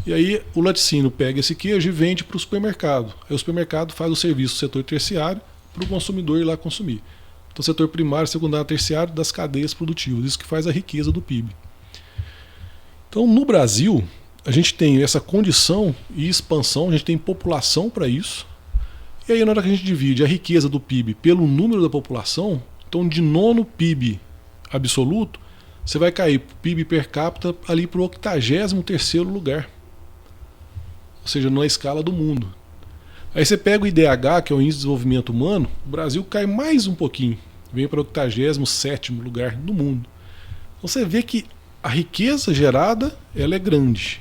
[SPEAKER 3] E aí o laticínio pega esse queijo e vende para o supermercado. Aí o supermercado faz o serviço do setor terciário para o consumidor ir lá consumir. Então, setor primário, secundário, terciário das cadeias produtivas. Isso que faz a riqueza do PIB. Então, no Brasil, a gente tem essa condição e expansão, a gente tem população para isso. E aí, na hora que a gente divide a riqueza do PIB pelo número da população, então de nono PIB absoluto, você vai cair para o PIB per capita ali para o 83º lugar. Ou seja, na escala do mundo. Aí você pega o IDH, que é o Índice de Desenvolvimento Humano, o Brasil cai mais um pouquinho, vem para o 87º lugar no mundo. Então você vê que a riqueza gerada ela é grande,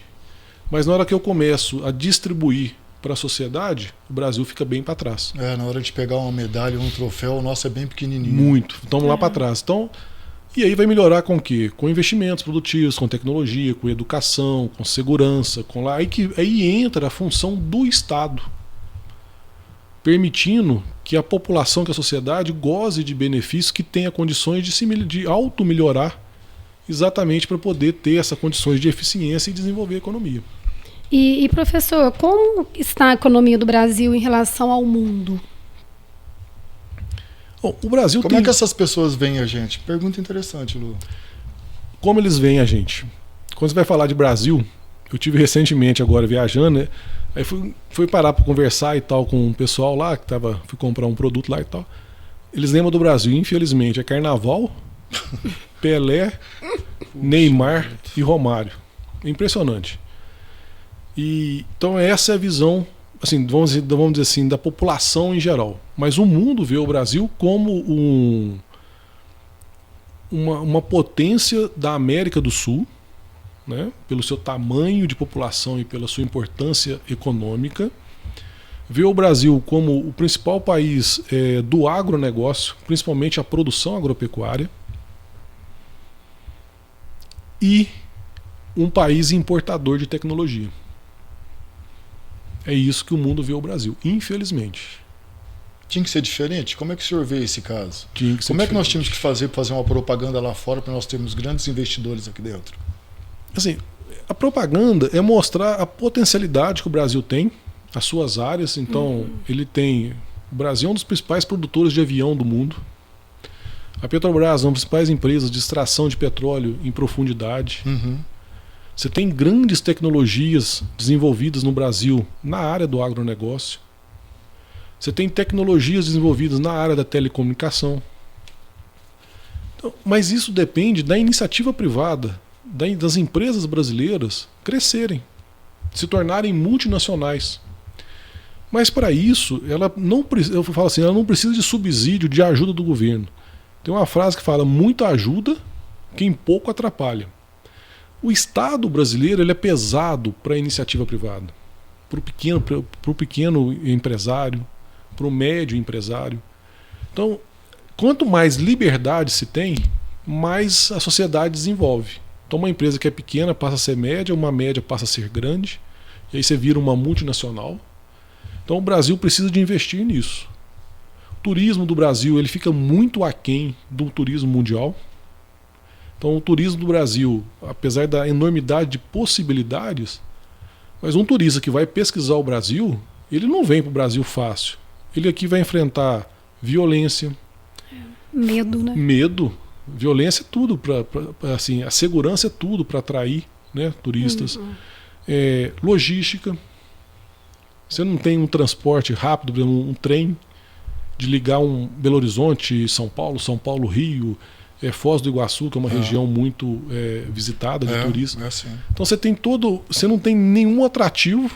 [SPEAKER 3] mas na hora que eu começo a distribuir para a sociedade, o Brasil fica bem para trás.
[SPEAKER 2] Na hora de pegar uma medalha ou um troféu, o nosso é bem pequenininho.
[SPEAKER 3] Muito, estamos lá para trás. Então, e aí vai melhorar com o quê? Com investimentos produtivos, com tecnologia, com educação, com segurança, com lá. Aí entra a função do Estado, permitindo que a população, que a sociedade goze de benefícios, que tenha condições de auto-melhorar, exatamente para poder ter essas condições de eficiência e desenvolver a economia.
[SPEAKER 1] E professor, como está a economia do Brasil em relação ao mundo?
[SPEAKER 3] Bom, o Brasil
[SPEAKER 2] Como é que essas pessoas veem a gente? Pergunta interessante, Lu.
[SPEAKER 3] Como eles veem a gente? Quando você vai falar de Brasil, eu tive recentemente agora viajando, né? Aí fui parar para conversar e tal com um pessoal lá, que fui comprar um produto lá e tal. Eles lembram do Brasil, infelizmente, é Carnaval, Pelé, Neymar e Romário. É impressionante. Então essa é a visão, assim, vamos dizer assim, da população em geral. Mas o mundo vê o Brasil como uma potência da América do Sul, né, pelo seu tamanho de população e pela sua importância econômica. Vê o Brasil como o principal país do agronegócio, principalmente a produção agropecuária. E um país importador de tecnologia. É isso que o mundo vê o Brasil, infelizmente.
[SPEAKER 2] Tinha que ser diferente? Como é que o senhor vê esse caso?
[SPEAKER 3] Tinha que ser
[SPEAKER 2] Como é que nós
[SPEAKER 3] diferente.
[SPEAKER 2] tínhamos que fazer para fazer uma propaganda lá fora para nós termos grandes investidores aqui dentro?
[SPEAKER 3] Assim, a propaganda é mostrar a potencialidade que o Brasil tem, as suas áreas. Então, o Brasil é um dos principais produtores de avião do mundo. A Petrobras é uma das principais empresas de extração de petróleo em profundidade. Você tem grandes tecnologias desenvolvidas no Brasil na área do agronegócio. Você tem tecnologias desenvolvidas na área da telecomunicação. Então, mas isso depende da iniciativa privada, das empresas brasileiras crescerem, se tornarem multinacionais. Mas para isso, ela não precisa de subsídio, de ajuda do governo. Tem uma frase que fala: muita ajuda, quem pouco atrapalha. O Estado brasileiro ele é pesado para a iniciativa privada, para o pequeno empresário, para o médio empresário. Então, quanto mais liberdade se tem, mais a sociedade desenvolve. Então, uma empresa que é pequena passa a ser média, uma média passa a ser grande, e aí você vira uma multinacional. Então, o Brasil precisa de investir nisso. O turismo do Brasil ele fica muito aquém do turismo mundial. Então, o turismo do Brasil, apesar da enormidade de possibilidades, mas um turista que vai pesquisar o Brasil, ele não vem para o Brasil fácil. Ele aqui vai enfrentar violência.
[SPEAKER 1] Medo, né?
[SPEAKER 3] Medo. Violência é tudo. Assim, a segurança é tudo para atrair, né, turistas. Logística. Você não tem um transporte rápido, por exemplo, um trem de ligar um Belo Horizonte, São Paulo, Rio, Foz do Iguaçu, que é uma região muito visitada de turistas. Então você não tem nenhum atrativo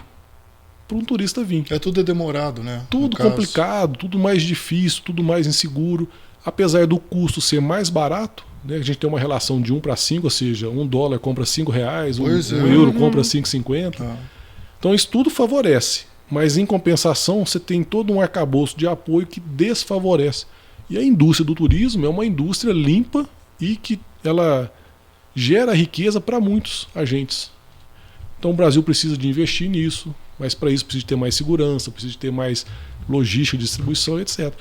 [SPEAKER 3] para um turista vir.
[SPEAKER 2] Tudo demorado, né?
[SPEAKER 3] Tudo complicado, tudo mais difícil, tudo mais inseguro. Apesar do custo ser mais barato, né, a gente tem uma relação de 1 para 5, ou seja, $1 compra R$5, um euro compra R$5,50. Então isso tudo favorece. Mas em compensação você tem todo um arcabouço de apoio que desfavorece. E a indústria do turismo é uma indústria limpa e que ela gera riqueza para muitos agentes. Então o Brasil precisa de investir nisso, mas para isso precisa de ter mais segurança, precisa de ter mais logística, distribuição, etc.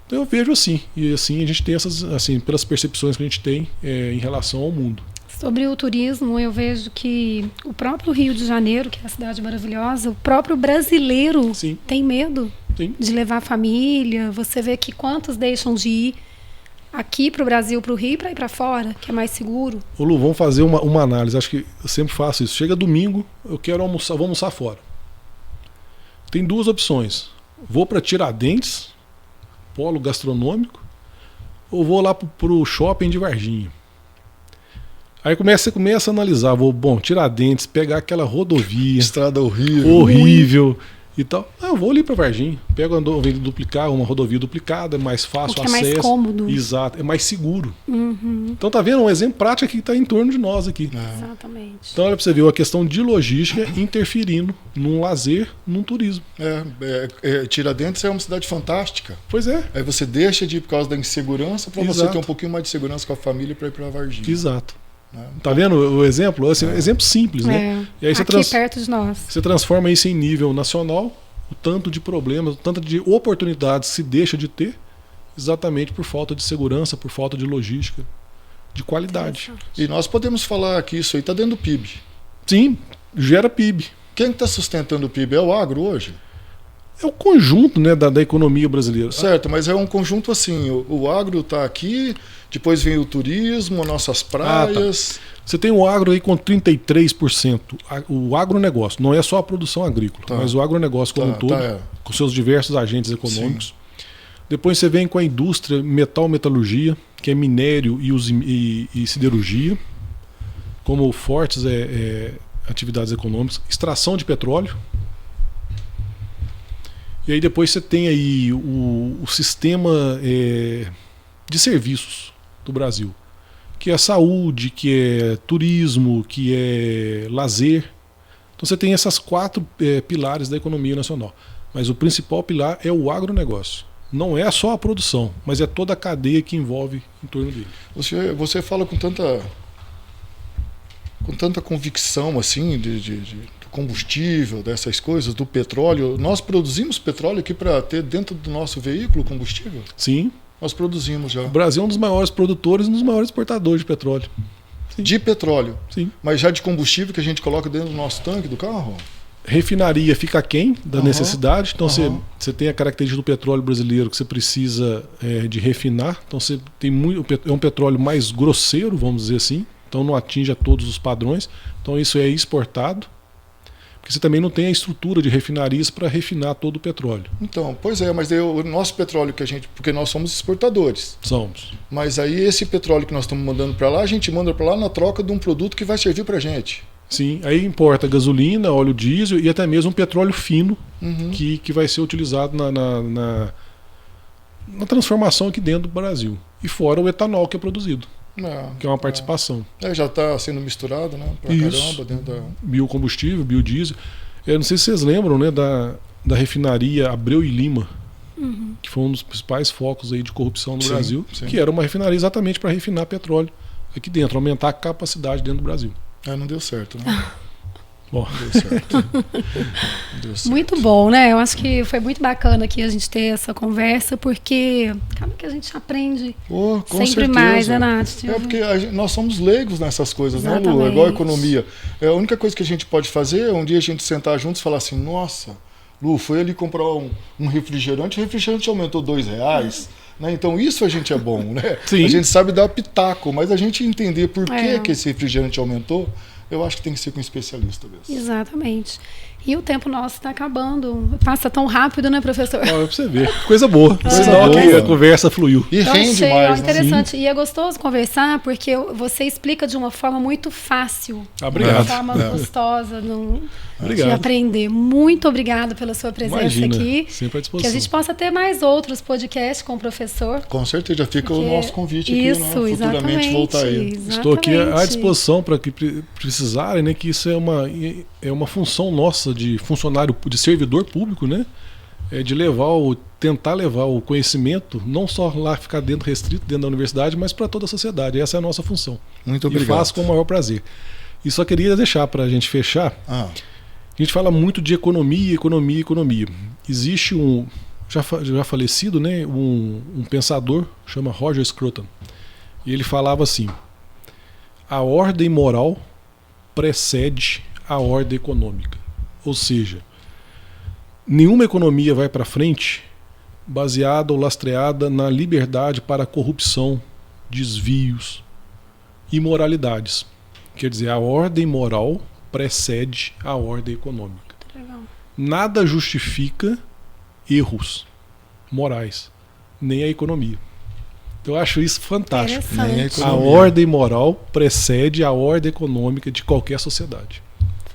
[SPEAKER 3] Então eu vejo assim, e assim a gente tem essas, assim, pelas percepções que a gente tem em relação ao mundo.
[SPEAKER 1] Sobre o turismo, eu vejo que o próprio Rio de Janeiro, que é a cidade maravilhosa, o próprio brasileiro
[SPEAKER 3] Sim.
[SPEAKER 1] tem medo
[SPEAKER 3] Sim.
[SPEAKER 1] de levar a família. Você vê que quantos deixam de ir aqui para o Brasil, para o Rio, para ir para fora, que é mais seguro.
[SPEAKER 3] Ô Lu, vamos fazer uma análise, acho que eu sempre faço isso. Chega domingo, eu quero almoçar, vou almoçar fora. Tem duas opções. Vou para Tiradentes, polo gastronômico, ou vou lá pro shopping de Varginha. Aí você começa a analisar, Tiradentes, pegar aquela rodovia.
[SPEAKER 2] Estrada horrível.
[SPEAKER 3] Horrível e tal. Eu vou ali para Varginha, pego uma rodovia duplicada, é mais fácil
[SPEAKER 1] o que
[SPEAKER 3] acesso.
[SPEAKER 1] É mais cômodo.
[SPEAKER 3] Exato, é mais seguro.
[SPEAKER 1] Uhum.
[SPEAKER 3] Então tá vendo um exemplo prático aqui que está em torno de nós aqui.
[SPEAKER 1] Exatamente.
[SPEAKER 3] Então olha para você ver a questão de logística interferindo num lazer, num turismo.
[SPEAKER 2] Tiradentes é uma cidade fantástica.
[SPEAKER 3] Pois é.
[SPEAKER 2] Aí você deixa de ir por causa da insegurança para você
[SPEAKER 3] Exato.
[SPEAKER 2] ter um pouquinho mais de segurança com a família para ir para Varginha.
[SPEAKER 3] Exato. Tá vendo o exemplo? Assim, exemplo simples, né? E aí
[SPEAKER 1] aqui perto de nós.
[SPEAKER 3] Você transforma isso em nível nacional, o tanto de problemas, o tanto de oportunidades se deixa de ter, exatamente por falta de segurança, por falta de logística, de qualidade.
[SPEAKER 2] E nós podemos falar que isso aí está dentro do PIB.
[SPEAKER 3] Sim, gera PIB.
[SPEAKER 2] Quem está sustentando o PIB? É o agro hoje?
[SPEAKER 3] É o conjunto, né, da economia brasileira.
[SPEAKER 2] Certo, mas é um conjunto assim, o agro está aqui, depois vem o turismo, nossas praias.
[SPEAKER 3] Tá. Você tem o agro aí com 33%. O agronegócio, não é só a produção agrícola, mas o agronegócio como um todo, com seus diversos agentes econômicos. Sim. Depois você vem com a indústria metalurgia, que é minério e siderurgia, como fortes atividades econômicas. Extração de petróleo. E aí depois você tem aí o sistema de serviços do Brasil, que é saúde, que é turismo, que é lazer. Então você tem essas 4 pilares da economia nacional. Mas o principal pilar é o agronegócio. Não é só a produção, mas é toda a cadeia que envolve em torno dele.
[SPEAKER 2] Você fala com tanta convicção assim do combustível, dessas coisas, do petróleo. Nós produzimos petróleo aqui para ter dentro do nosso veículo combustível?
[SPEAKER 3] Sim.
[SPEAKER 2] Nós produzimos já.
[SPEAKER 3] O Brasil é um dos maiores produtores e um dos maiores exportadores de petróleo. Sim.
[SPEAKER 2] De petróleo?
[SPEAKER 3] Sim.
[SPEAKER 2] Mas já de combustível que a gente coloca dentro do nosso tanque do carro?
[SPEAKER 3] Refinaria fica aquém da necessidade. Então você tem a característica do petróleo brasileiro que você precisa de refinar. Então você tem é um petróleo mais grosseiro, vamos dizer assim. Então não atinge a todos os padrões. Então isso é exportado. Porque você também não tem a estrutura de refinarias para refinar todo o petróleo.
[SPEAKER 2] Então, pois é, mas o nosso petróleo que porque nós somos exportadores.
[SPEAKER 3] Somos.
[SPEAKER 2] Mas aí esse petróleo que nós estamos mandando para lá, a gente manda para lá na troca de um produto que vai servir para a gente.
[SPEAKER 3] Sim, aí importa gasolina, óleo diesel e até mesmo petróleo fino que vai ser utilizado na transformação aqui dentro do Brasil. E fora o etanol que é produzido. Que é uma participação.
[SPEAKER 2] Já está sendo misturado, né? Pra caramba, dentro da...
[SPEAKER 3] Biocombustível, biodiesel. Eu não sei se vocês lembram, né, da refinaria Abreu e Lima, que foi um dos principais focos aí de corrupção no Brasil, que era uma refinaria exatamente para refinar petróleo aqui dentro, aumentar a capacidade dentro do Brasil.
[SPEAKER 2] Não deu certo, né?
[SPEAKER 3] Bom.
[SPEAKER 2] Não deu certo. Não deu certo.
[SPEAKER 1] Muito bom, né? Eu acho que foi muito bacana aqui a gente ter essa conversa, porque acaba que a gente aprende
[SPEAKER 2] com
[SPEAKER 1] sempre
[SPEAKER 2] certeza.
[SPEAKER 1] Mais, né, Nath?
[SPEAKER 2] Porque nós somos leigos nessas coisas, né, Lu? É igual a economia. A única coisa que a gente pode fazer é um dia a gente sentar juntos e falar assim, nossa, Lu, foi ali comprar um refrigerante, o refrigerante aumentou R$2. Né? Então isso a gente é bom, né?
[SPEAKER 3] Sim.
[SPEAKER 2] A gente sabe dar pitaco, mas a gente entender por que esse refrigerante aumentou, eu acho que tem que ser com um especialista mesmo.
[SPEAKER 1] Exatamente. E o tempo nosso está acabando. Passa tão rápido, né, professor?
[SPEAKER 3] Olha pra você ver. Coisa boa.
[SPEAKER 2] Coisa
[SPEAKER 3] boa. A conversa fluiu.
[SPEAKER 2] E rende mais,
[SPEAKER 1] interessante.
[SPEAKER 2] Né?
[SPEAKER 1] E é gostoso conversar, porque você explica de uma forma muito fácil.
[SPEAKER 3] Obrigado.
[SPEAKER 1] De uma forma gostosa de
[SPEAKER 3] Obrigado.
[SPEAKER 1] aprender. Muito obrigado pela sua presença aqui.
[SPEAKER 3] Sempre à disposição.
[SPEAKER 1] Que a gente possa ter mais outros podcasts com o professor.
[SPEAKER 2] Com certeza, já fica o nosso convite aqui,
[SPEAKER 1] isso,
[SPEAKER 2] né? Futuramente
[SPEAKER 1] exatamente,
[SPEAKER 2] voltar aí.
[SPEAKER 1] Exatamente.
[SPEAKER 3] Estou aqui à disposição para que precisarem, né? Que isso é uma função nossa de funcionário, de servidor público, né? De tentar levar o conhecimento, não só lá ficar restrito dentro da universidade, mas para toda a sociedade. Essa é a nossa função.
[SPEAKER 2] Muito obrigado.
[SPEAKER 3] E faço com o maior prazer. E só queria deixar para a gente fechar. A gente fala muito de economia. Existe um já falecido, né, um pensador, chama Roger Scruton. E ele falava assim: a ordem moral precede a ordem econômica. Ou seja, nenhuma economia vai para frente baseada ou lastreada na liberdade para a corrupção, desvios, imoralidades. Quer dizer, a ordem moral precede a ordem econômica.
[SPEAKER 1] Legal.
[SPEAKER 3] Nada justifica erros morais, nem a economia. Eu acho isso fantástico. A ordem moral precede a ordem econômica de qualquer sociedade.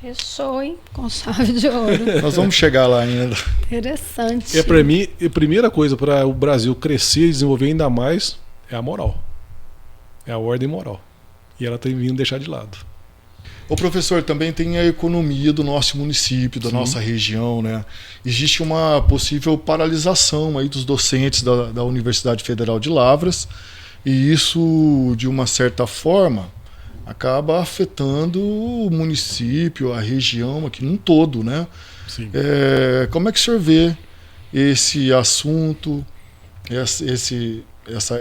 [SPEAKER 1] Fechou, hein? Com chave de ouro.
[SPEAKER 2] Nós vamos chegar lá ainda.
[SPEAKER 1] Interessante.
[SPEAKER 3] Para mim, a primeira coisa para o Brasil crescer e desenvolver ainda mais é a moral. É a ordem moral. E ela tem vindo deixar de lado.
[SPEAKER 2] O professor, também tem a economia do nosso município, da nossa região, né? Existe uma possível paralisação aí dos docentes da Universidade Federal de Lavras, e isso, de uma certa forma, acaba afetando o município, a região aqui num todo, né?
[SPEAKER 3] Sim.
[SPEAKER 2] Como é que o senhor vê esse assunto,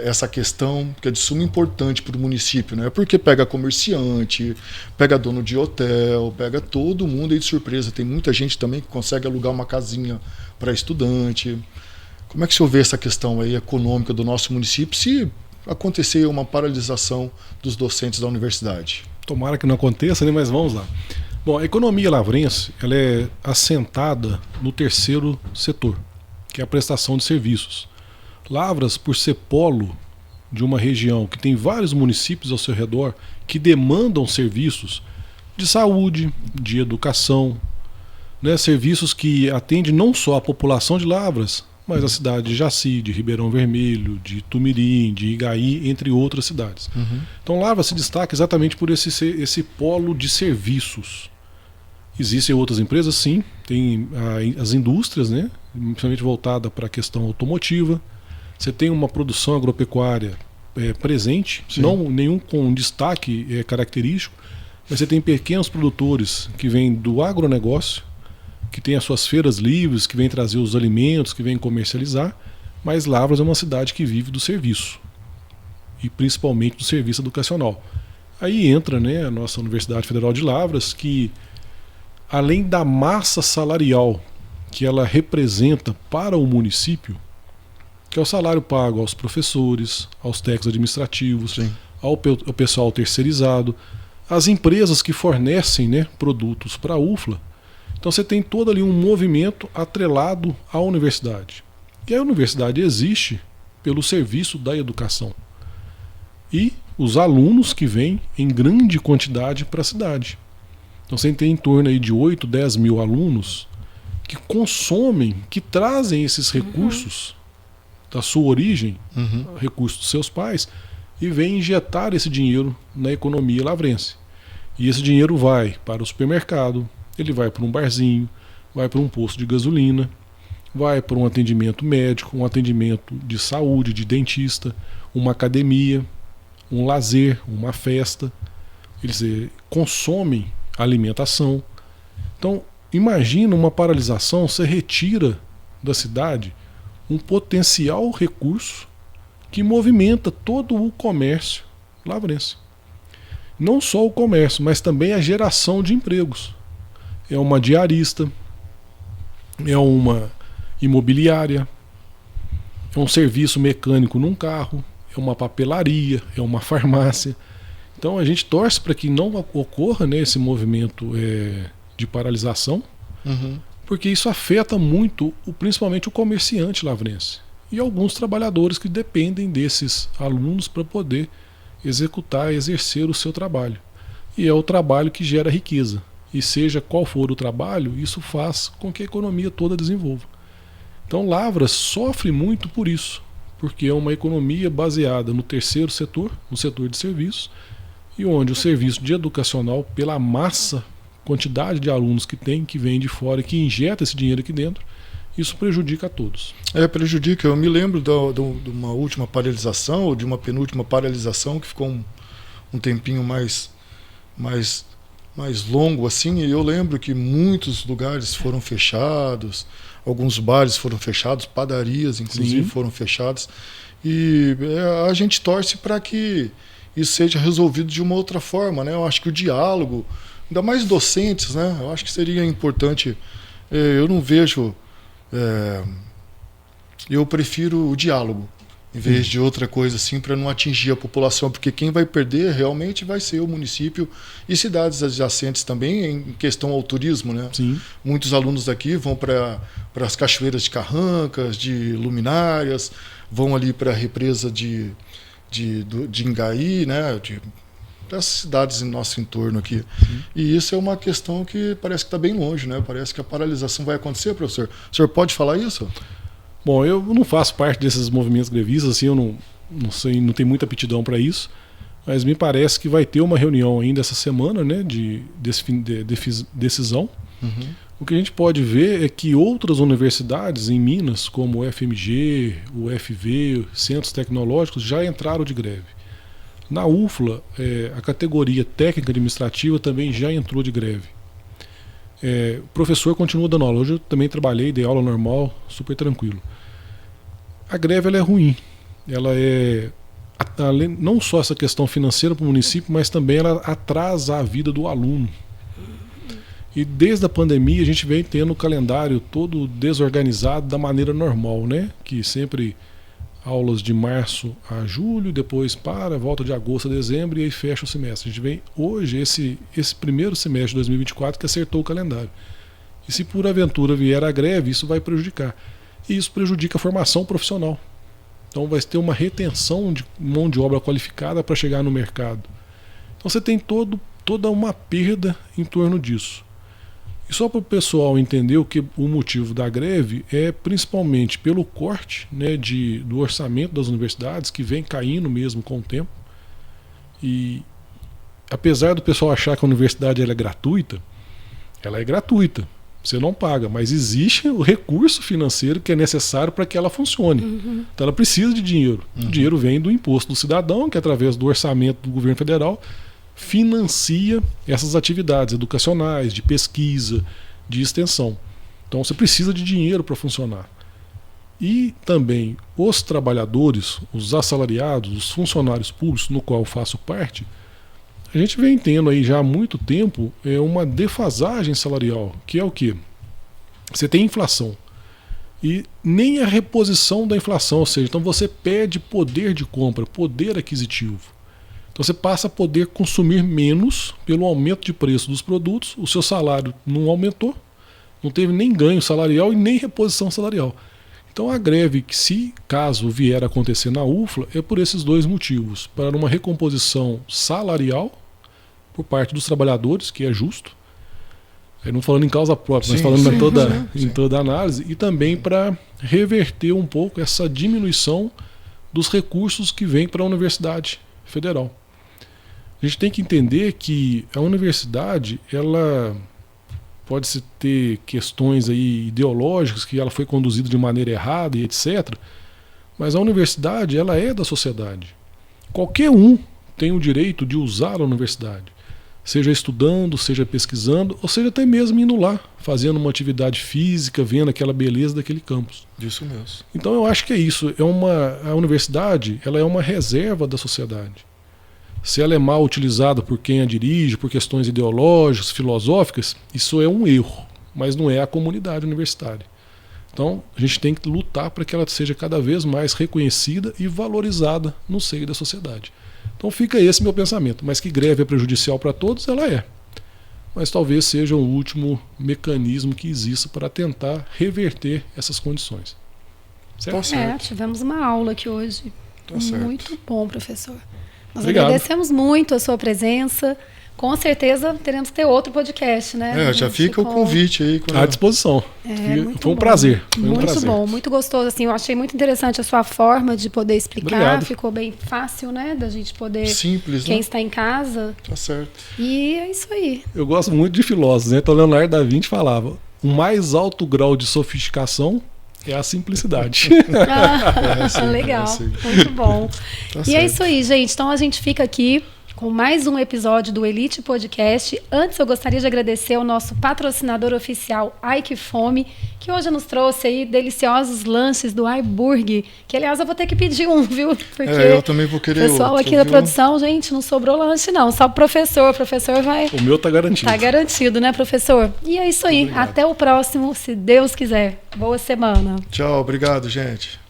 [SPEAKER 2] essa questão que é de suma importância para o município, né? Porque pega comerciante, pega dono de hotel, pega todo mundo aí de surpresa. Tem muita gente também que consegue alugar uma casinha para estudante. Como é que o senhor vê essa questão aí econômica do nosso município se acontecer uma paralisação dos docentes da universidade?
[SPEAKER 3] Tomara que não aconteça, né? Mas vamos lá. Bom, a economia lavrense, ela é assentada no terceiro setor, que é a prestação de serviços. Lavras, por ser polo de uma região que tem vários municípios ao seu redor que demandam serviços de saúde, de educação, né, serviços que atendem não só a população de Lavras, mas a cidade de Jaci, de Ribeirão Vermelho, de Tumirim, de Igaí, entre outras cidades. Então Lavras se destaca exatamente por esse polo de serviços. Existem outras empresas, sim, tem as indústrias, né, principalmente voltada para a questão automotiva. Você tem uma produção agropecuária presente, não nenhum com destaque característico, mas você tem pequenos produtores que vêm do agronegócio, que tem as suas feiras livres, que vêm trazer os alimentos, que vêm comercializar, mas Lavras é uma cidade que vive do serviço, e principalmente do serviço educacional. Aí entra, né, a nossa Universidade Federal de Lavras, que além da massa salarial que ela representa para o município, que é o salário pago aos professores, aos técnicos administrativos, ao pessoal terceirizado, as empresas que fornecem, né, produtos para a UFLA. Então você tem todo ali um movimento atrelado à universidade. E a universidade existe pelo serviço da educação. E os alunos que vêm em grande quantidade para a cidade. Então você tem em torno aí de 8, 10 mil alunos que consomem, que trazem esses recursos da sua origem, recursos dos seus pais, e vem injetar esse dinheiro na economia lavrense. E esse dinheiro vai para o supermercado, ele vai para um barzinho, vai para um posto de gasolina, vai para um atendimento médico, um atendimento de saúde, de dentista, uma academia, um lazer, uma festa. Eles consomem alimentação. Então, imagina uma paralisação, você retira da cidade um potencial recurso que movimenta todo o comércio lavrense. Não só o comércio, mas também a geração de empregos. É uma diarista, é uma imobiliária, é um serviço mecânico num carro, é uma papelaria, é uma farmácia. Então a gente torce para que não ocorra, né, esse movimento de paralisação, porque isso afeta muito, principalmente o comerciante lavrense e alguns trabalhadores que dependem desses alunos para poder exercer o seu trabalho. E é o trabalho que gera riqueza. E seja qual for o trabalho, isso faz com que a economia toda desenvolva. Então Lavras sofre muito por isso, porque é uma economia baseada no terceiro setor, no setor de serviços, e onde o serviço de educacional, pela massa, quantidade de alunos que tem, que vem de fora e que injeta esse dinheiro aqui dentro, isso prejudica a todos.
[SPEAKER 2] Prejudica. Eu me lembro de uma última paralisação, ou de uma penúltima paralisação, que ficou um tempinho mais mais longo assim, e eu lembro que muitos lugares foram fechados, alguns bares foram fechados, padarias inclusive foram fechadas, e a gente torce para que isso seja resolvido de uma outra forma, né? Eu acho que o diálogo, ainda mais docentes, né? Eu acho que seria importante. Eu não vejo, eu prefiro o diálogo em vez de outra coisa assim, para não atingir a população, porque quem vai perder realmente vai ser o município e cidades adjacentes também, em questão ao turismo, né?
[SPEAKER 3] Sim.
[SPEAKER 2] Muitos alunos daqui vão para as cachoeiras de Carrancas, de Luminárias, vão ali para a represa de Ingaí, né? Das cidades em nosso entorno aqui. E isso é uma questão que parece que está bem longe, né? Parece que a paralisação vai acontecer, professor. O senhor pode falar isso?
[SPEAKER 3] Bom, eu não faço parte desses movimentos grevistas, assim, eu não sei, não tenho muita aptidão para isso, mas me parece que vai ter uma reunião ainda essa semana, né, de decisão. O que a gente pode ver é que outras universidades em Minas, como o FMG, o UFV, centros tecnológicos, já entraram de greve. Na UFLA, a categoria técnica administrativa também já entrou de greve. O professor continua dando aula. Hoje eu também trabalhei, dei aula normal, super tranquilo. A greve ela é ruim. Ela é não só essa questão financeira para o município, mas também ela atrasa a vida do aluno. E desde a pandemia a gente vem tendo o calendário todo desorganizado da maneira normal, né? Que sempre aulas de março a julho, depois volta de agosto a dezembro e aí fecha o semestre. A gente vem hoje, esse primeiro semestre de 2024 que acertou o calendário. E se por aventura vier a greve, isso vai prejudicar. E isso prejudica a formação profissional. Então vai ter uma retenção de mão de obra qualificada para chegar no mercado. Então você tem toda uma perda em torno disso. E só para o pessoal entender o motivo da greve é principalmente pelo corte, né, do orçamento das universidades, que vem caindo mesmo com o tempo. E apesar do pessoal achar que a universidade ela é gratuita, você não paga, mas existe o recurso financeiro que é necessário para que ela funcione. Então ela precisa de dinheiro. O dinheiro vem do imposto do cidadão, que através do orçamento do governo federal financia essas atividades educacionais, de pesquisa, de extensão. Então você precisa de dinheiro para funcionar. E também os trabalhadores, os assalariados, os funcionários públicos, no qual eu faço parte, a gente vem tendo aí já há muito tempo uma defasagem salarial, que é o quê? Você tem inflação e nem a reposição da inflação, ou seja, então você perde poder de compra, poder aquisitivo. Então você passa a poder consumir menos pelo aumento de preço dos produtos, o seu salário não aumentou, não teve nem ganho salarial e nem reposição salarial. Então a greve, que se caso vier a acontecer na UFLA, é por esses dois motivos. Para uma recomposição salarial por parte dos trabalhadores, que é justo, não falando em causa própria, mas falando em toda a análise, e também para reverter um pouco essa diminuição dos recursos que vêm para a Universidade Federal. A gente tem que entender que a universidade, ela pode-se ter questões aí ideológicas, que ela foi conduzida de maneira errada e etc. Mas a universidade, ela é da sociedade. Qualquer um tem o direito de usar a universidade. Seja estudando, seja pesquisando, ou seja até mesmo indo lá, fazendo uma atividade física, vendo aquela beleza daquele campus.
[SPEAKER 2] Isso mesmo.
[SPEAKER 3] Então eu acho que é isso. A universidade, ela é uma reserva da sociedade. Se ela é mal utilizada por quem a dirige, por questões ideológicas, filosóficas, isso é um erro, mas não é a comunidade universitária. Então, a gente tem que lutar para que ela seja cada vez mais reconhecida e valorizada no seio da sociedade. Então fica esse meu pensamento, mas que greve é prejudicial para todos, ela é. Mas talvez seja o último mecanismo que exista para tentar reverter essas condições. Certo?
[SPEAKER 2] Tá certo.
[SPEAKER 1] Tivemos uma aula aqui hoje.
[SPEAKER 2] Tá certo.
[SPEAKER 1] Muito bom, professor. Nós
[SPEAKER 3] Obrigado.
[SPEAKER 1] agradecemos muito a sua presença. Com certeza teremos que ter outro podcast, né?
[SPEAKER 2] Já fica o convite aí.
[SPEAKER 3] À disposição. Foi um prazer.
[SPEAKER 1] Muito bom, muito gostoso. Assim, eu achei muito interessante a sua forma de poder explicar.
[SPEAKER 3] Obrigado.
[SPEAKER 1] Ficou bem fácil, né? Da gente poder...
[SPEAKER 2] Simples,
[SPEAKER 1] Quem
[SPEAKER 2] né?
[SPEAKER 1] está em casa.
[SPEAKER 2] Tá certo.
[SPEAKER 1] E é isso aí.
[SPEAKER 3] Eu gosto muito de filósofos, né? Então Leonardo da Vinci falava: o mais alto grau de sofisticação é a simplicidade.
[SPEAKER 1] Legal, muito bom.
[SPEAKER 2] Tá
[SPEAKER 1] E
[SPEAKER 2] certo.
[SPEAKER 1] é isso aí, gente. Então a gente fica aqui com mais um episódio do Elite Podcast. Antes, eu gostaria de agradecer ao nosso patrocinador oficial, Ike Fome, que hoje nos trouxe aí deliciosos lanches do iBurg, que, aliás, eu vou ter que pedir um, viu? Porque
[SPEAKER 2] eu também vou querer
[SPEAKER 1] o pessoal
[SPEAKER 2] outro,
[SPEAKER 1] aqui da produção, gente, não sobrou lanche, não. Só o professor vai...
[SPEAKER 3] O meu tá garantido.
[SPEAKER 1] Tá garantido, né, professor? E é isso aí.
[SPEAKER 2] Obrigado.
[SPEAKER 1] Até o próximo, se Deus quiser. Boa semana.
[SPEAKER 2] Tchau, obrigado, gente.